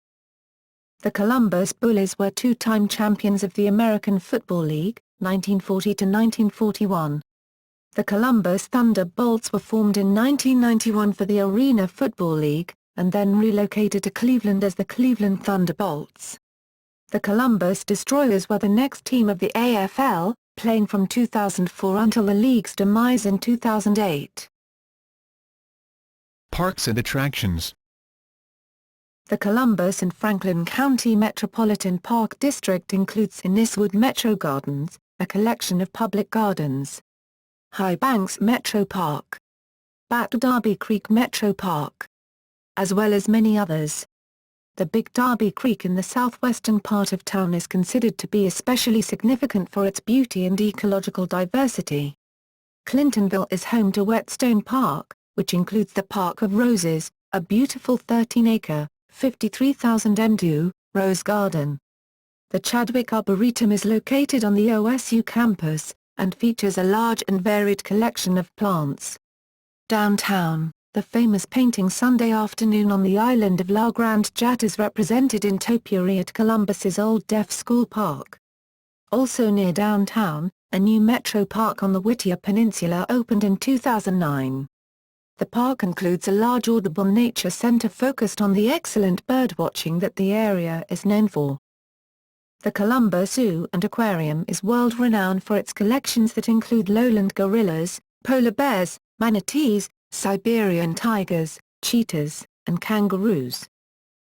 The Columbus Bullies were 2-time champions of the American Football League, 1940 to 1941. The Columbus Thunderbolts were formed in 1991 for the Arena Football League, and then relocated to Cleveland as the Cleveland Thunderbolts. The Columbus Destroyers were the next team of the AFL, playing from 2004 until the league's demise in 2008. Parks and attractions. The Columbus and Franklin County Metropolitan Park District includes Inniswood Metro Gardens, a collection of public gardens. High Banks Metro Park, Bat Darby Creek Metro Park, as well as many others. The Big Darby Creek in the southwestern part of town is considered to be especially significant for its beauty and ecological diversity. Clintonville is home to Whetstone Park, which includes the Park of Roses, a beautiful 13-acre, 53,000 m2, rose garden. The Chadwick Arboretum is located on the OSU campus, and features a large and varied collection of plants. Downtown, the famous painting Sunday Afternoon on the island of La Grande Jatte is represented in topiary at Columbus's Old Deaf School Park. Also near downtown, a new Metro Park on the Whittier Peninsula opened in 2009. The park includes a large Audubon Nature Center focused on the excellent birdwatching that the area is known for. The Columbus Zoo and Aquarium is world-renowned for its collections that include lowland gorillas, polar bears, manatees, Siberian tigers, cheetahs, and kangaroos.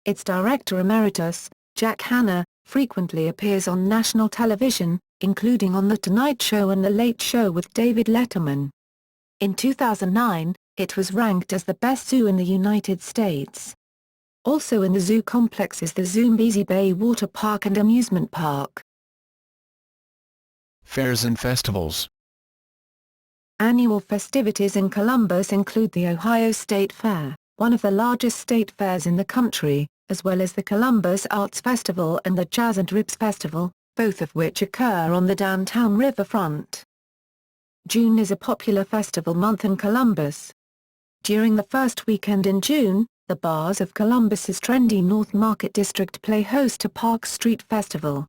Its director emeritus, Jack Hanna, frequently appears on national television, including on The Tonight Show and The Late Show with David Letterman. In 2009, it was ranked as the best zoo in the United States. Also in the zoo complex is the Zoombezi Bay Water Park and Amusement Park. Fairs and festivals. Annual festivities in Columbus include the Ohio State Fair, one of the largest state fairs in the country, as well as the Columbus Arts Festival and the Jazz and Ribs Festival, both of which occur on the downtown riverfront. June is a popular festival month in Columbus. During the first weekend in June, the bars of Columbus's trendy North Market District play host to Park Street Festival.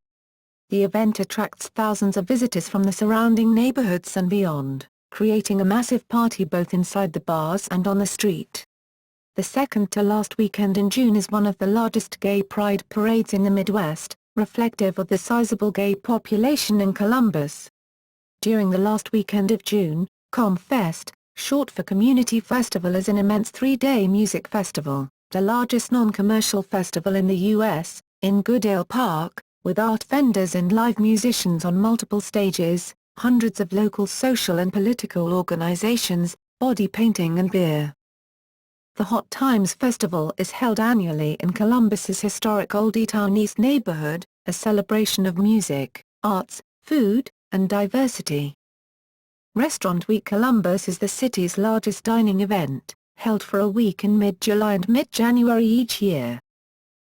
The event attracts thousands of visitors from the surrounding neighborhoods and beyond, creating a massive party both inside the bars and on the street. The second to last weekend in June is one of the largest gay pride parades in the Midwest, reflective of the sizable gay population in Columbus. During the last weekend of June, ComFest, short for Community Festival, is an immense three-day music festival, the largest non-commercial festival in the U.S., in Goodale Park, with art vendors and live musicians on multiple stages, hundreds of local social and political organizations, body painting and beer. The Hot Times Festival is held annually in Columbus's historic Oldie Town East neighborhood, a celebration of music, arts, food, and diversity. Restaurant Week Columbus is the city's largest dining event, held for a week in mid-July and mid-January each year.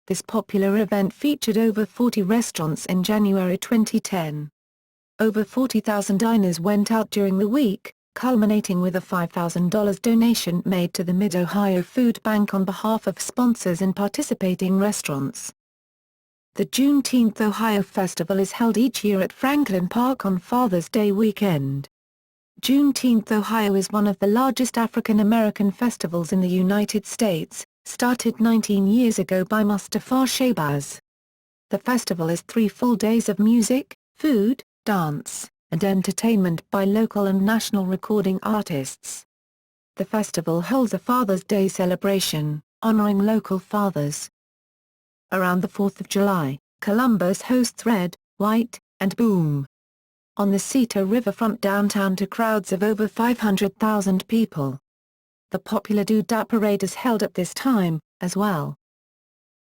This popular event featured over 40 restaurants in January 2010. Over 40,000 diners went out during the week, culminating with a $5,000 donation made to the Mid-Ohio Food Bank on behalf of sponsors and participating restaurants. The Juneteenth Ohio Festival is held each year at Franklin Park on Father's Day weekend. Juneteenth Ohio is one of the largest African American festivals in the United States, started 19 years ago by Mustafa Shabazz. The festival is 3 full days of music, food, dance, and entertainment by local and national recording artists. The festival holds a Father's Day celebration, honoring local fathers. Around the 4th of July, Columbus hosts Red, White, and Boom on the Cito riverfront downtown to crowds of over 500,000 people. The popular Doodah Parade is held at this time, as well.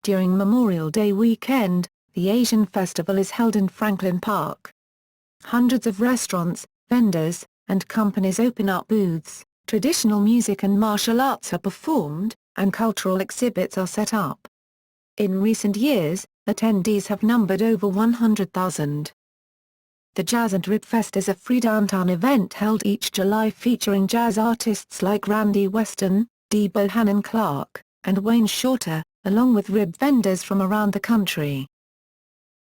During Memorial Day weekend, the Asian Festival is held in Franklin Park. Hundreds of restaurants, vendors, and companies open up booths, traditional music and martial arts are performed, and cultural exhibits are set up. In recent years, attendees have numbered over 100,000. The Jazz and Rib Fest is a free downtown event held each July featuring jazz artists like Randy Weston, Dee Bohannon Clark, and Wayne Shorter, along with rib vendors from around the country.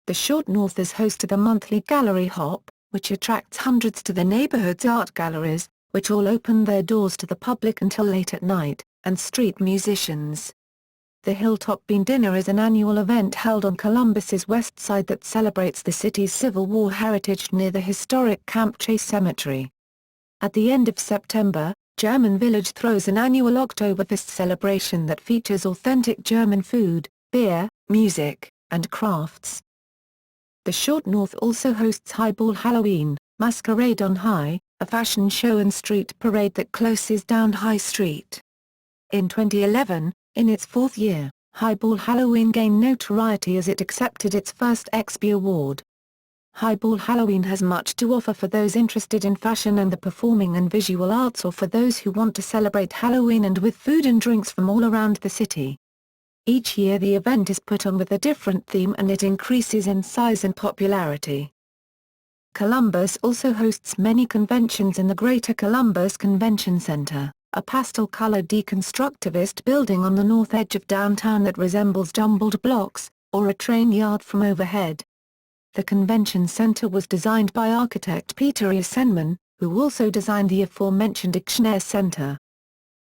The Short North is host to the monthly Gallery Hop, which attracts hundreds to the neighborhood's art galleries, which all open their doors to the public until late at night, and street musicians. The Hilltop Bean Dinner is an annual event held on Columbus's west side that celebrates the city's Civil War heritage near the historic Camp Chase Cemetery. At the end of September, German Village throws an annual Oktoberfest celebration that features authentic German food, beer, music, and crafts. The Short North also hosts Highball Halloween, Masquerade on High, a fashion show and street parade that closes down High Street. In 2011, in its 4th year, Highball Halloween gained notoriety as it accepted its first XP award. Highball Halloween has much to offer for those interested in fashion and the performing and visual arts, or for those who want to celebrate Halloween and with food and drinks from all around the city. Each year the event is put on with a different theme and it increases in size and popularity. Columbus also hosts many conventions in the Greater Columbus Convention Center, a pastel-colored deconstructivist building on the north edge of downtown that resembles jumbled blocks, or a train yard from overhead. The convention center was designed by architect Peter Eisenman, who also designed the aforementioned Ixchner Center.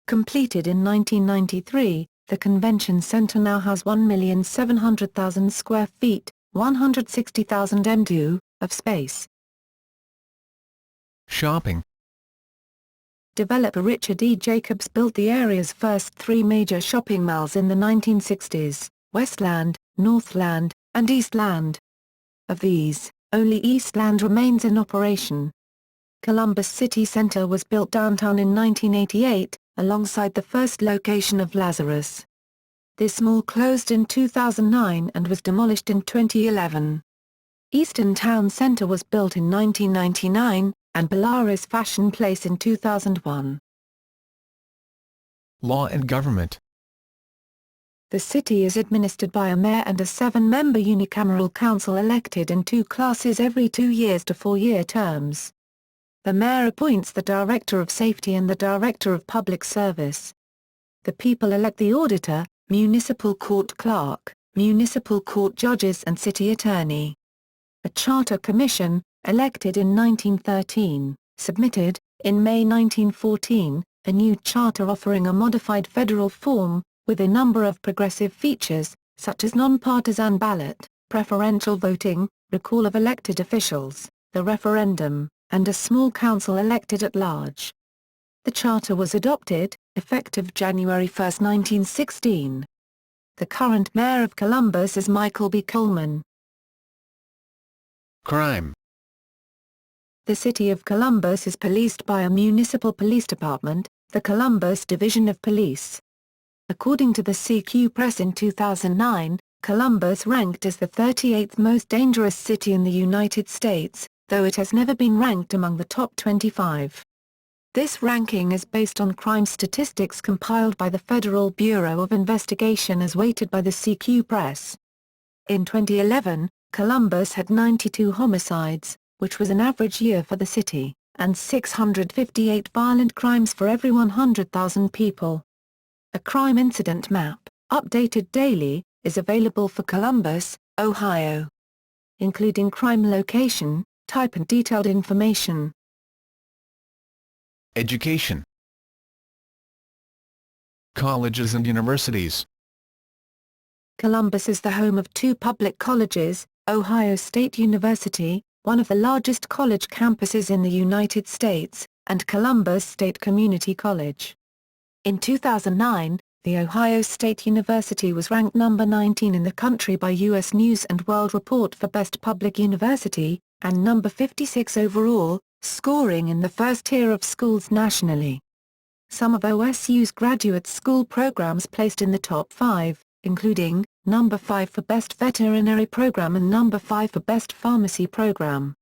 Completed in 1993, the convention center now has 1,700,000 square feet, 160,000 m2, of space. Shopping. Developer Richard E. Jacobs built the area's first 3 major shopping malls in the 1960s, Westland, Northland, and Eastland. Of these, only Eastland remains in operation. Columbus City Center was built downtown in 1988, alongside the first location of Lazarus. This mall closed in 2009 and was demolished in 2011. Eastern Town Center was built in 1999, and Polaris Fashion Place in 2001. Law and government. The city is administered by a mayor and a 7-member unicameral council elected in 2 classes every 2 years to 4-year terms. The mayor appoints the Director of Safety and the Director of Public Service. The people elect the auditor, municipal court clerk, municipal court judges and city attorney. A charter commission, elected in 1913, submitted, in May 1914, a new charter offering a modified federal form, with a number of progressive features, such as non-partisan ballot, preferential voting, recall of elected officials, the referendum, and a small council elected at large. The charter was adopted, effective January 1, 1916. The current mayor of Columbus is Michael B. Coleman. Crime. The city of Columbus is policed by a municipal police department, the Columbus Division of Police. According to the CQ Press in 2009, Columbus ranked as the 38th most dangerous city in the United States, though it has never been ranked among the top 25. This ranking is based on crime statistics compiled by the Federal Bureau of Investigation as weighted by the CQ Press. In 2011, Columbus had 92 homicides, which was an average year for the city, and 658 violent crimes for every 100,000 people. A crime incident map, updated daily, is available for Columbus, Ohio, including crime location, type and detailed information. Education. Colleges and universities. Columbus is the home of 2 public colleges, Ohio State University, one of the largest college campuses in the United States, and Columbus State Community College. In 2009, the Ohio State University was ranked number 19 in the country by U.S. News & World Report for Best Public University, and number 56 overall, scoring in the first tier of schools nationally. Some of OSU's graduate school programs placed in the top 5, including, number 5 for Best Veterinary Program and number 5 for Best Pharmacy Program.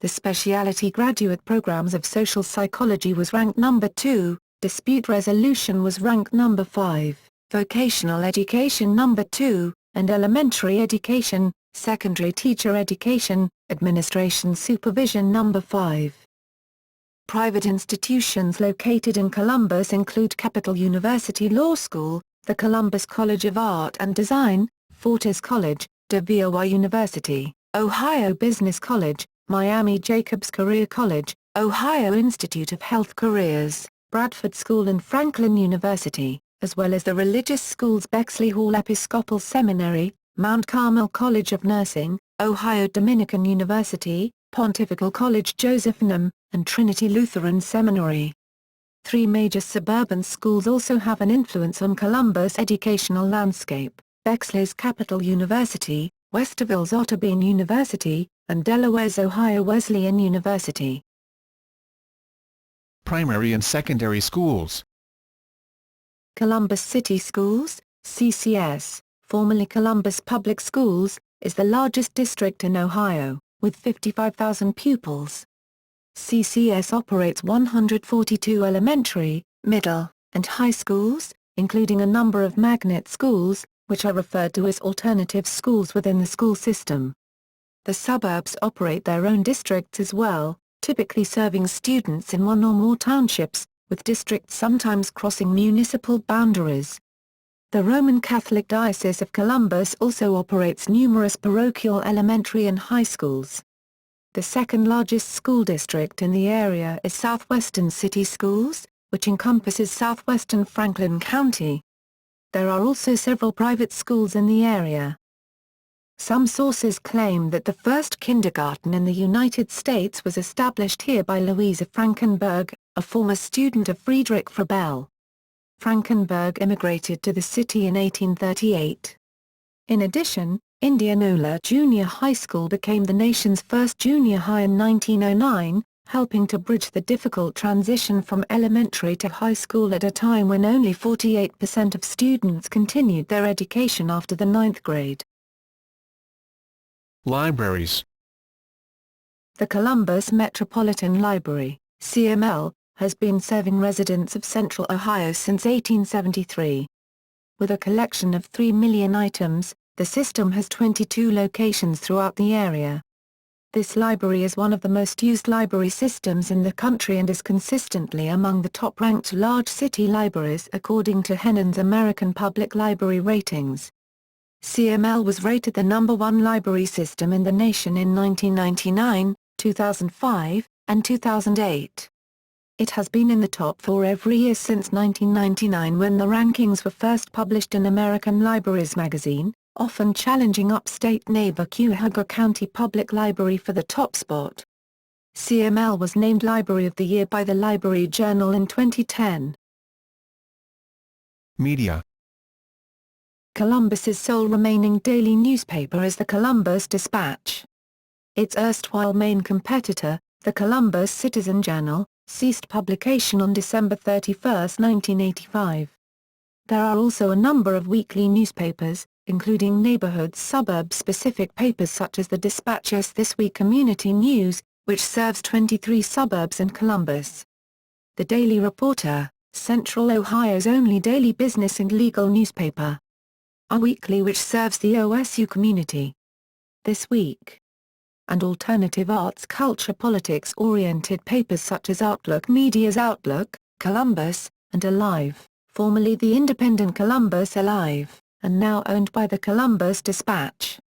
The specialty graduate programs of Social Psychology was ranked number 2, Dispute Resolution was ranked number 5, Vocational Education number 2, and Elementary Education, Secondary Teacher Education, Administration Supervision number 5. Private institutions located in Columbus include Capital University Law School, the Columbus College of Art and Design, Fortis College, DeVry University, Ohio Business College, Miami Jacobs Career College, Ohio Institute of Health Careers, Bradford School and Franklin University, as well as the religious schools Bexley Hall Episcopal Seminary, Mount Carmel College of Nursing, Ohio Dominican University, Pontifical College Josephinum, and Trinity Lutheran Seminary. 3 major suburban schools also have an influence on Columbus' educational landscape: Bexley's Capital University, Westerville's Otterbein University, and Delaware's Ohio Wesleyan University. Primary and secondary schools. Columbus City Schools, CCS, formerly Columbus Public Schools, is the largest district in Ohio, with 55,000 pupils. CCS operates 142 elementary, middle, and high schools, including a number of magnet schools, which are referred to as alternative schools within the school system. The suburbs operate their own districts as well, typically serving students in 1 or more townships, with districts sometimes crossing municipal boundaries. The Roman Catholic Diocese of Columbus also operates numerous parochial elementary and high schools. The second largest school district in the area is Southwestern City Schools, which encompasses southwestern Franklin County. There are also several private schools in the area. Some sources claim that the first kindergarten in the United States was established here by Louisa Frankenberg, a former student of Friedrich Froebel. Frankenberg immigrated to the city in 1838. In addition, Indianola Junior High School became the nation's first junior high in 1909, helping to bridge the difficult transition from elementary to high school at a time when only 48% of students continued their education after the 9th grade. Libraries. The Columbus Metropolitan Library, CML, has been serving residents of Central Ohio since 1873. With a collection of 3 million items, the system has 22 locations throughout the area. This library is one of the most used library systems in the country and is consistently among the top-ranked large city libraries according to Hennen's American Public Library Ratings. CML was rated the #1 library system in the nation in 1999, 2005, and 2008. It has been in the top 4 every year since 1999 when the rankings were first published in American Libraries magazine, often challenging upstate neighbor Cuyahoga County Public Library for the top spot. CML was named Library of the Year by the Library Journal in 2010. Media. Columbus's sole remaining daily newspaper is the Columbus Dispatch. Its erstwhile main competitor, the Columbus Citizen-Journal, ceased publication on December 31, 1985. There are also a number of weekly newspapers, including neighborhood-suburb-specific papers such as the Dispatch's This Week Community News, which serves 23 suburbs and Columbus. The Daily Reporter, Central Ohio's only daily business and legal newspaper. A Weekly which serves the OSU community. This Week. And alternative arts culture politics-oriented papers such as Outlook Media's Outlook, Columbus, and Alive, formerly the independent Columbus Alive, and now owned by the Columbus Dispatch.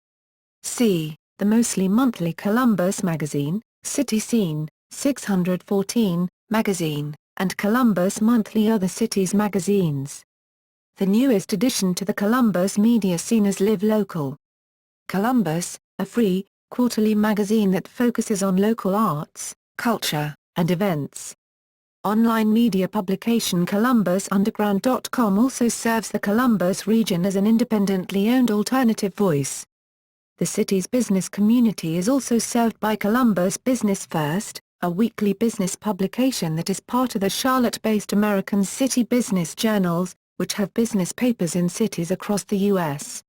C. The mostly monthly Columbus Magazine, City Scene, 614, Magazine, and Columbus Monthly Other Cities magazines. The newest addition to the Columbus media scene is Live Local. Columbus, a free, quarterly magazine that focuses on local arts, culture, and events. Online media publication ColumbusUnderground.com also serves the Columbus region as an independently owned alternative voice. The city's business community is also served by Columbus Business First, a weekly business publication that is part of the Charlotte-based American City Business Journals, which have business papers in cities across the U.S.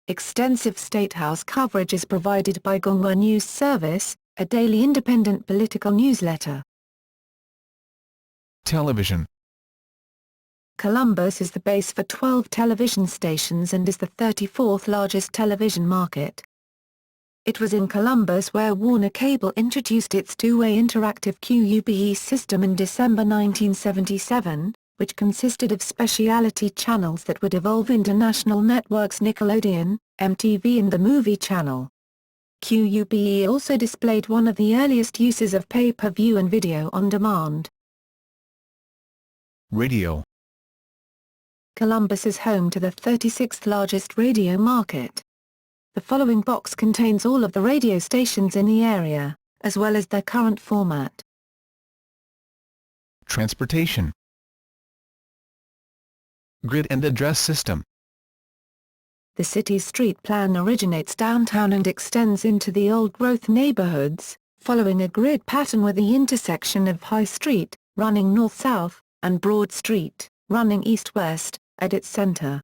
Extensive statehouse coverage is provided by Gongwa News Service, a daily independent political newsletter. Television. Columbus is the base for 12 television stations and is the 34th largest television market. It was in Columbus where Warner Cable introduced its two-way interactive QUBE system in December 1977, which consisted of specialty channels that would evolve into national networks Nickelodeon, MTV and the Movie Channel. QUBE also displayed one of the earliest uses of pay-per-view and video on demand. Radio. Columbus is home to the 36th largest radio market. The following box contains all of the radio stations in the area, as well as their current format. Transportation. Grid and address system. The city's street plan originates downtown and extends into the old-growth neighborhoods, following a grid pattern with the intersection of High Street, running north-south, and Broad Street, running east-west, at its center.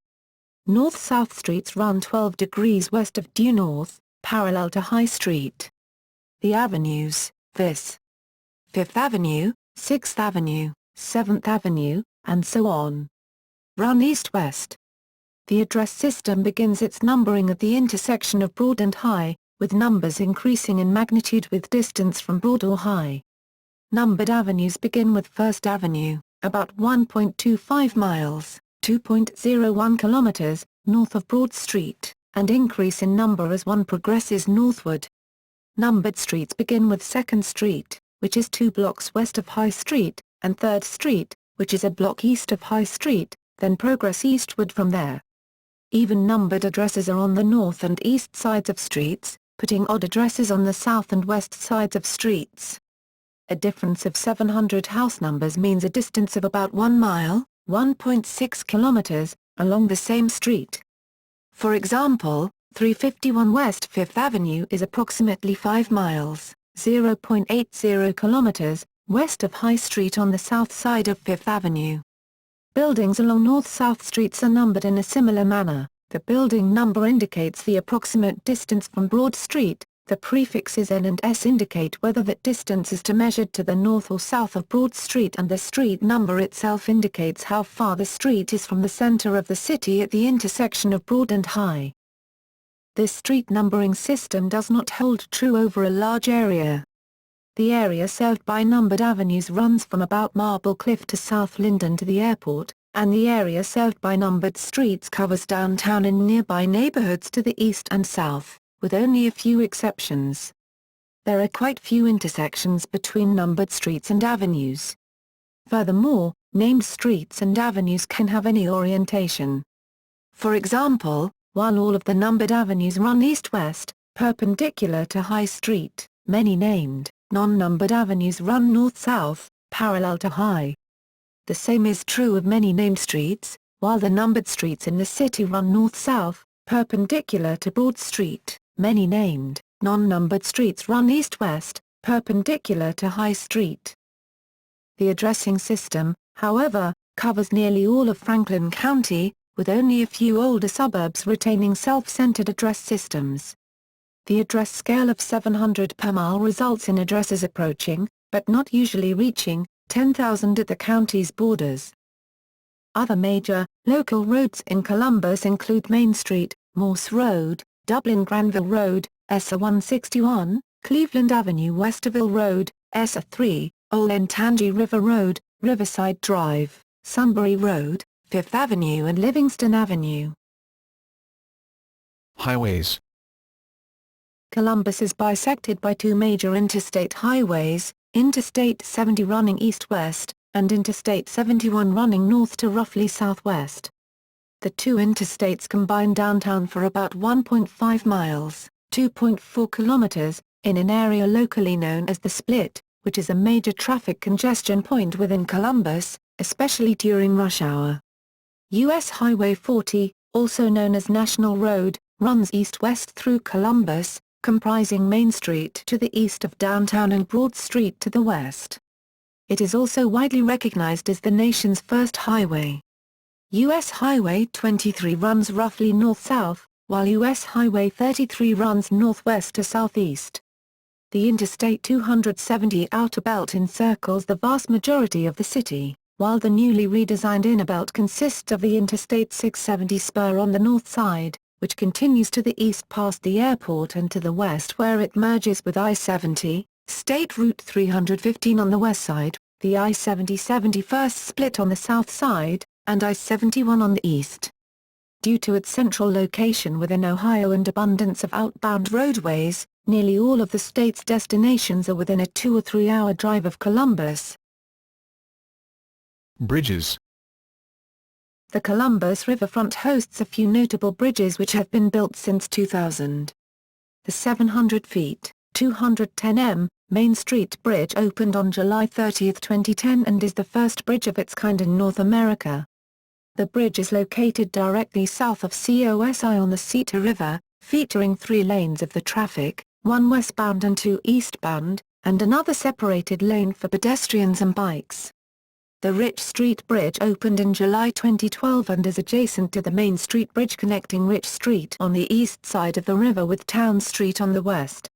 North-south streets run 12 degrees west of due north, parallel to High Street. The avenues, viz. 5th Avenue, 6th Avenue, 7th Avenue, and so on, run east-west. The address system begins its numbering at the intersection of Broad and High, with numbers increasing in magnitude with distance from Broad or High. Numbered avenues begin with 1st Avenue, about 1.25 miles, 2.01 kilometers, north of Broad Street, and increase in number as one progresses northward. Numbered streets begin with 2nd Street, which is 2 blocks west of High Street, and 3rd Street, which is a block east of High Street, then progress eastward from there. Even numbered addresses are on the north and east sides of streets, putting odd addresses on the south and west sides of streets. A difference of 700 house numbers means a distance of about 1 mile, 1.6 kilometers, along the same street. For example, 351 West 5th Avenue is approximately 5 miles, 0.80 kilometers, west of High Street on the south side of 5th Avenue. Buildings along north-south streets are numbered in a similar manner. The building number indicates the approximate distance from Broad Street, The prefixes N and S indicate whether that distance is to measured to the north or south of Broad Street, and the street number itself indicates how far the street is from the center of the city at the intersection of Broad and High. This street numbering system does not hold true over a large area. The area served by numbered avenues runs from about Marble Cliff to South Linden to the airport, and the area served by numbered streets covers downtown and nearby neighborhoods to the east and south, with only a few exceptions. There are quite few intersections between numbered streets and avenues. Furthermore, named streets and avenues can have any orientation. For example, while all of the numbered avenues run east-west, perpendicular to High Street, many named, non-numbered avenues run north-south, parallel to High. The same is true of many named streets, while the numbered streets in the city run north-south, perpendicular to Broad Street, many named, non-numbered streets run east-west, perpendicular to High Street. The addressing system, however, covers nearly all of Franklin County, with only a few older suburbs retaining self-centered address systems. The address scale of 700 per mile results in addresses approaching, but not usually reaching, 10,000 at the county's borders. Other major, local roads in Columbus include Main Street, Morse Road, Dublin Granville Road, ESA 161, Cleveland Avenue, Westerville Road, ESA 3, Olentangy River Road, Riverside Drive, Sunbury Road, Fifth Avenue and Livingston Avenue. Highways. Columbus is bisected by two major interstate highways, Interstate 70 running east-west, and Interstate 71 running north to roughly southwest. The two interstates combine downtown for about 1.5 miles, 2.4 kilometers, in an area locally known as the Split, which is a major traffic congestion point within Columbus, especially during rush hour. U.S. Highway 40, also known as National Road, runs east-west through Columbus, comprising Main Street to the east of downtown and Broad Street to the west. It is also widely recognized as the nation's first highway. U.S. Highway 23 runs roughly north-south, while U.S. Highway 33 runs northwest to southeast. The Interstate 270 Outer Belt encircles the vast majority of the city, while the newly redesigned Inner Belt consists of the Interstate 670 spur on the north side, which continues to the east past the airport, and to the west where it merges with I-70, State Route 315 on the west side, the I-70 71st split on the south side, and I-71 on the east. Due to its central location within Ohio and abundance of outbound roadways, nearly all of the state's destinations are within a 2 or 3 hour drive of Columbus. Bridges. The Columbus riverfront hosts a few notable bridges which have been built since 2000. The 700 feet, 210 m, Main Street Bridge opened on July 30, 2010 and is the first bridge of its kind in North America. The bridge is located directly south of COSI on the Cedar River, featuring 3 lanes of the traffic, 1 westbound and 2 eastbound, and another separated lane for pedestrians and bikes. The Rich Street Bridge opened in July 2012 and is adjacent to the Main Street Bridge connecting Rich Street on the east side of the river with Town Street on the west.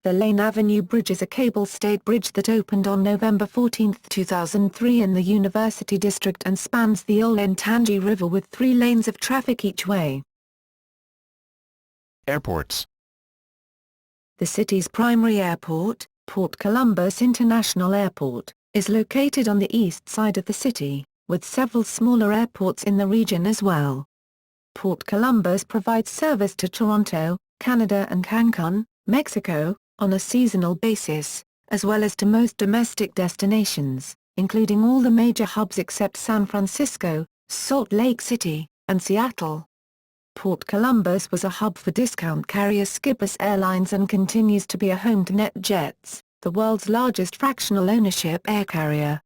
The Lane Avenue Bridge is a cable-stayed bridge that opened on November 14, 2003 in the University District and spans the Olentangy River with 3 lanes of traffic each way. Airports. The city's primary airport, Port Columbus International Airport, is located on the east side of the city, with several smaller airports in the region as well. Port Columbus provides service to Toronto, Canada and Cancun, Mexico, on a seasonal basis, as well as to most domestic destinations, including all the major hubs except San Francisco, Salt Lake City, and Seattle. Port Columbus was a hub for discount carrier Skippers Airlines and continues to be a home to NetJets, the world's largest fractional ownership air carrier.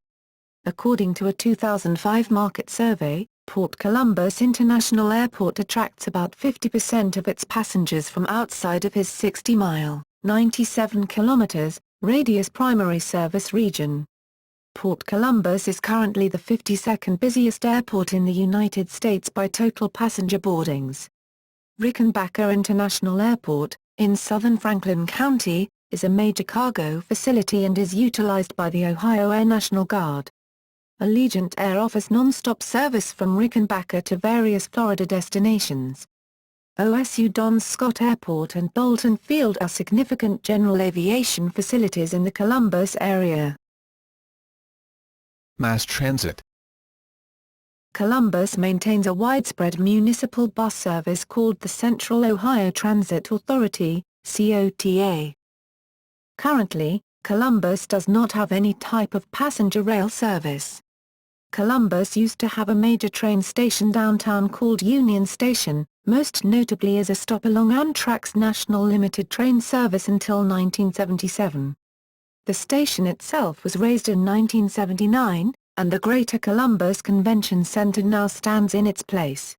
According to a 2005 market survey, Port Columbus International Airport attracts about 50% of its passengers from outside of his 60-mile, 97 kilometers, radius primary service region. Port Columbus is currently the 52nd busiest airport in the United States by total passenger boardings. Rickenbacker International Airport, in southern Franklin County, is a major cargo facility and is utilized by the Ohio Air National Guard. Allegiant Air offers non-stop service from Rickenbacker to various Florida destinations. OSU Don Scott Airport and Bolton Field are significant general aviation facilities in the Columbus area. Mass transit. Columbus maintains a widespread municipal bus service called the Central Ohio Transit Authority, COTA. Currently, Columbus does not have any type of passenger rail service. Columbus used to have a major train station downtown called Union Station, most notably as a stop along Amtrak's National Limited Train Service until 1977. The station itself was raised in 1979, and the Greater Columbus Convention Center now stands in its place.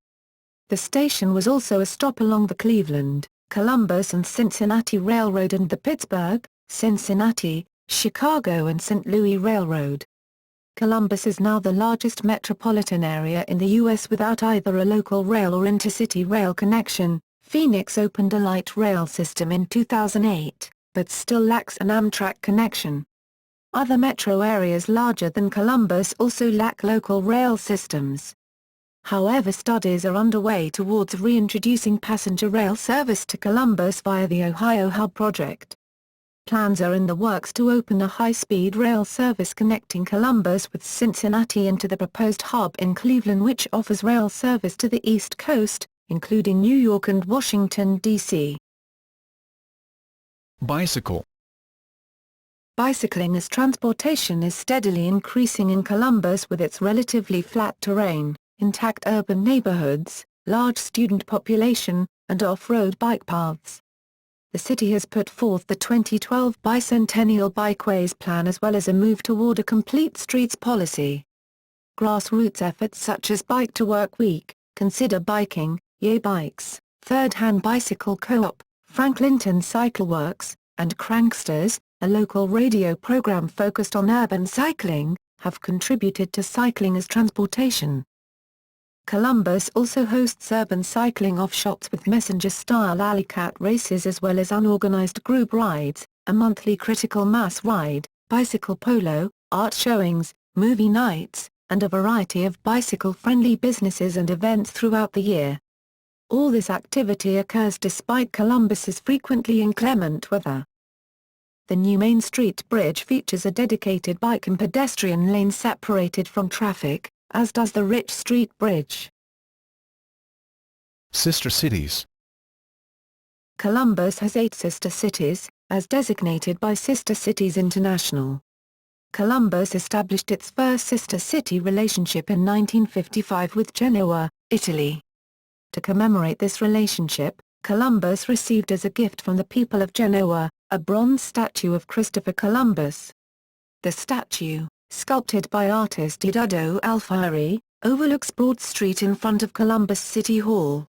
The station was also a stop along the Cleveland, Columbus and Cincinnati Railroad and the Pittsburgh, Cincinnati, Chicago and St. Louis Railroad. Columbus is now the largest metropolitan area in the U.S. without either a local rail or intercity rail connection. Phoenix opened a light rail system in 2008, but still lacks an Amtrak connection. Other metro areas larger than Columbus also lack local rail systems. However, studies are underway towards reintroducing passenger rail service to Columbus via the Ohio Hub project. Plans are in the works to open a high-speed rail service connecting Columbus with Cincinnati and to the proposed hub in Cleveland, which offers rail service to the East Coast, including New York and Washington, D.C. Bicycle. Bicycling as transportation is steadily increasing in Columbus with its relatively flat terrain, intact urban neighborhoods, large student population, and off-road bike paths. The city has put forth the 2012 Bicentennial Bikeways Plan as well as a move toward a complete streets policy. Grassroots efforts such as Bike to Work Week, Consider Biking, Yay Bikes, Third Hand Bicycle Co-op, Franklinton Cycle Works, and Cranksters, a local radio program focused on urban cycling, have contributed to cycling as transportation. Columbus also hosts urban cycling offshoots with messenger-style alley cat races as well as unorganized group rides, a monthly critical mass ride, bicycle polo, art showings, movie nights, and a variety of bicycle-friendly businesses and events throughout the year. All this activity occurs despite Columbus's frequently inclement weather. The new Main Street Bridge features a dedicated bike and pedestrian lane separated from traffic, as does the Rich Street Bridge. Sister cities. Columbus has 8 sister cities, as designated by Sister Cities International. Columbus established its first sister city relationship in 1955 with Genoa, Italy. To commemorate this relationship, Columbus received as a gift from the people of Genoa, a bronze statue of Christopher Columbus. The statue, sculpted by artist Eduardo Alfieri, overlooks Broad Street in front of Columbus City Hall.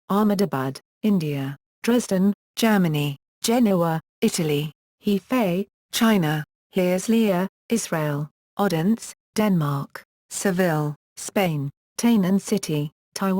Ahmedabad, India, Dresden, Germany, Genoa, Italy, Hefei, China, Herzliya, Israel, Odense, Denmark, Seville, Spain, Tainan City, Taiwan.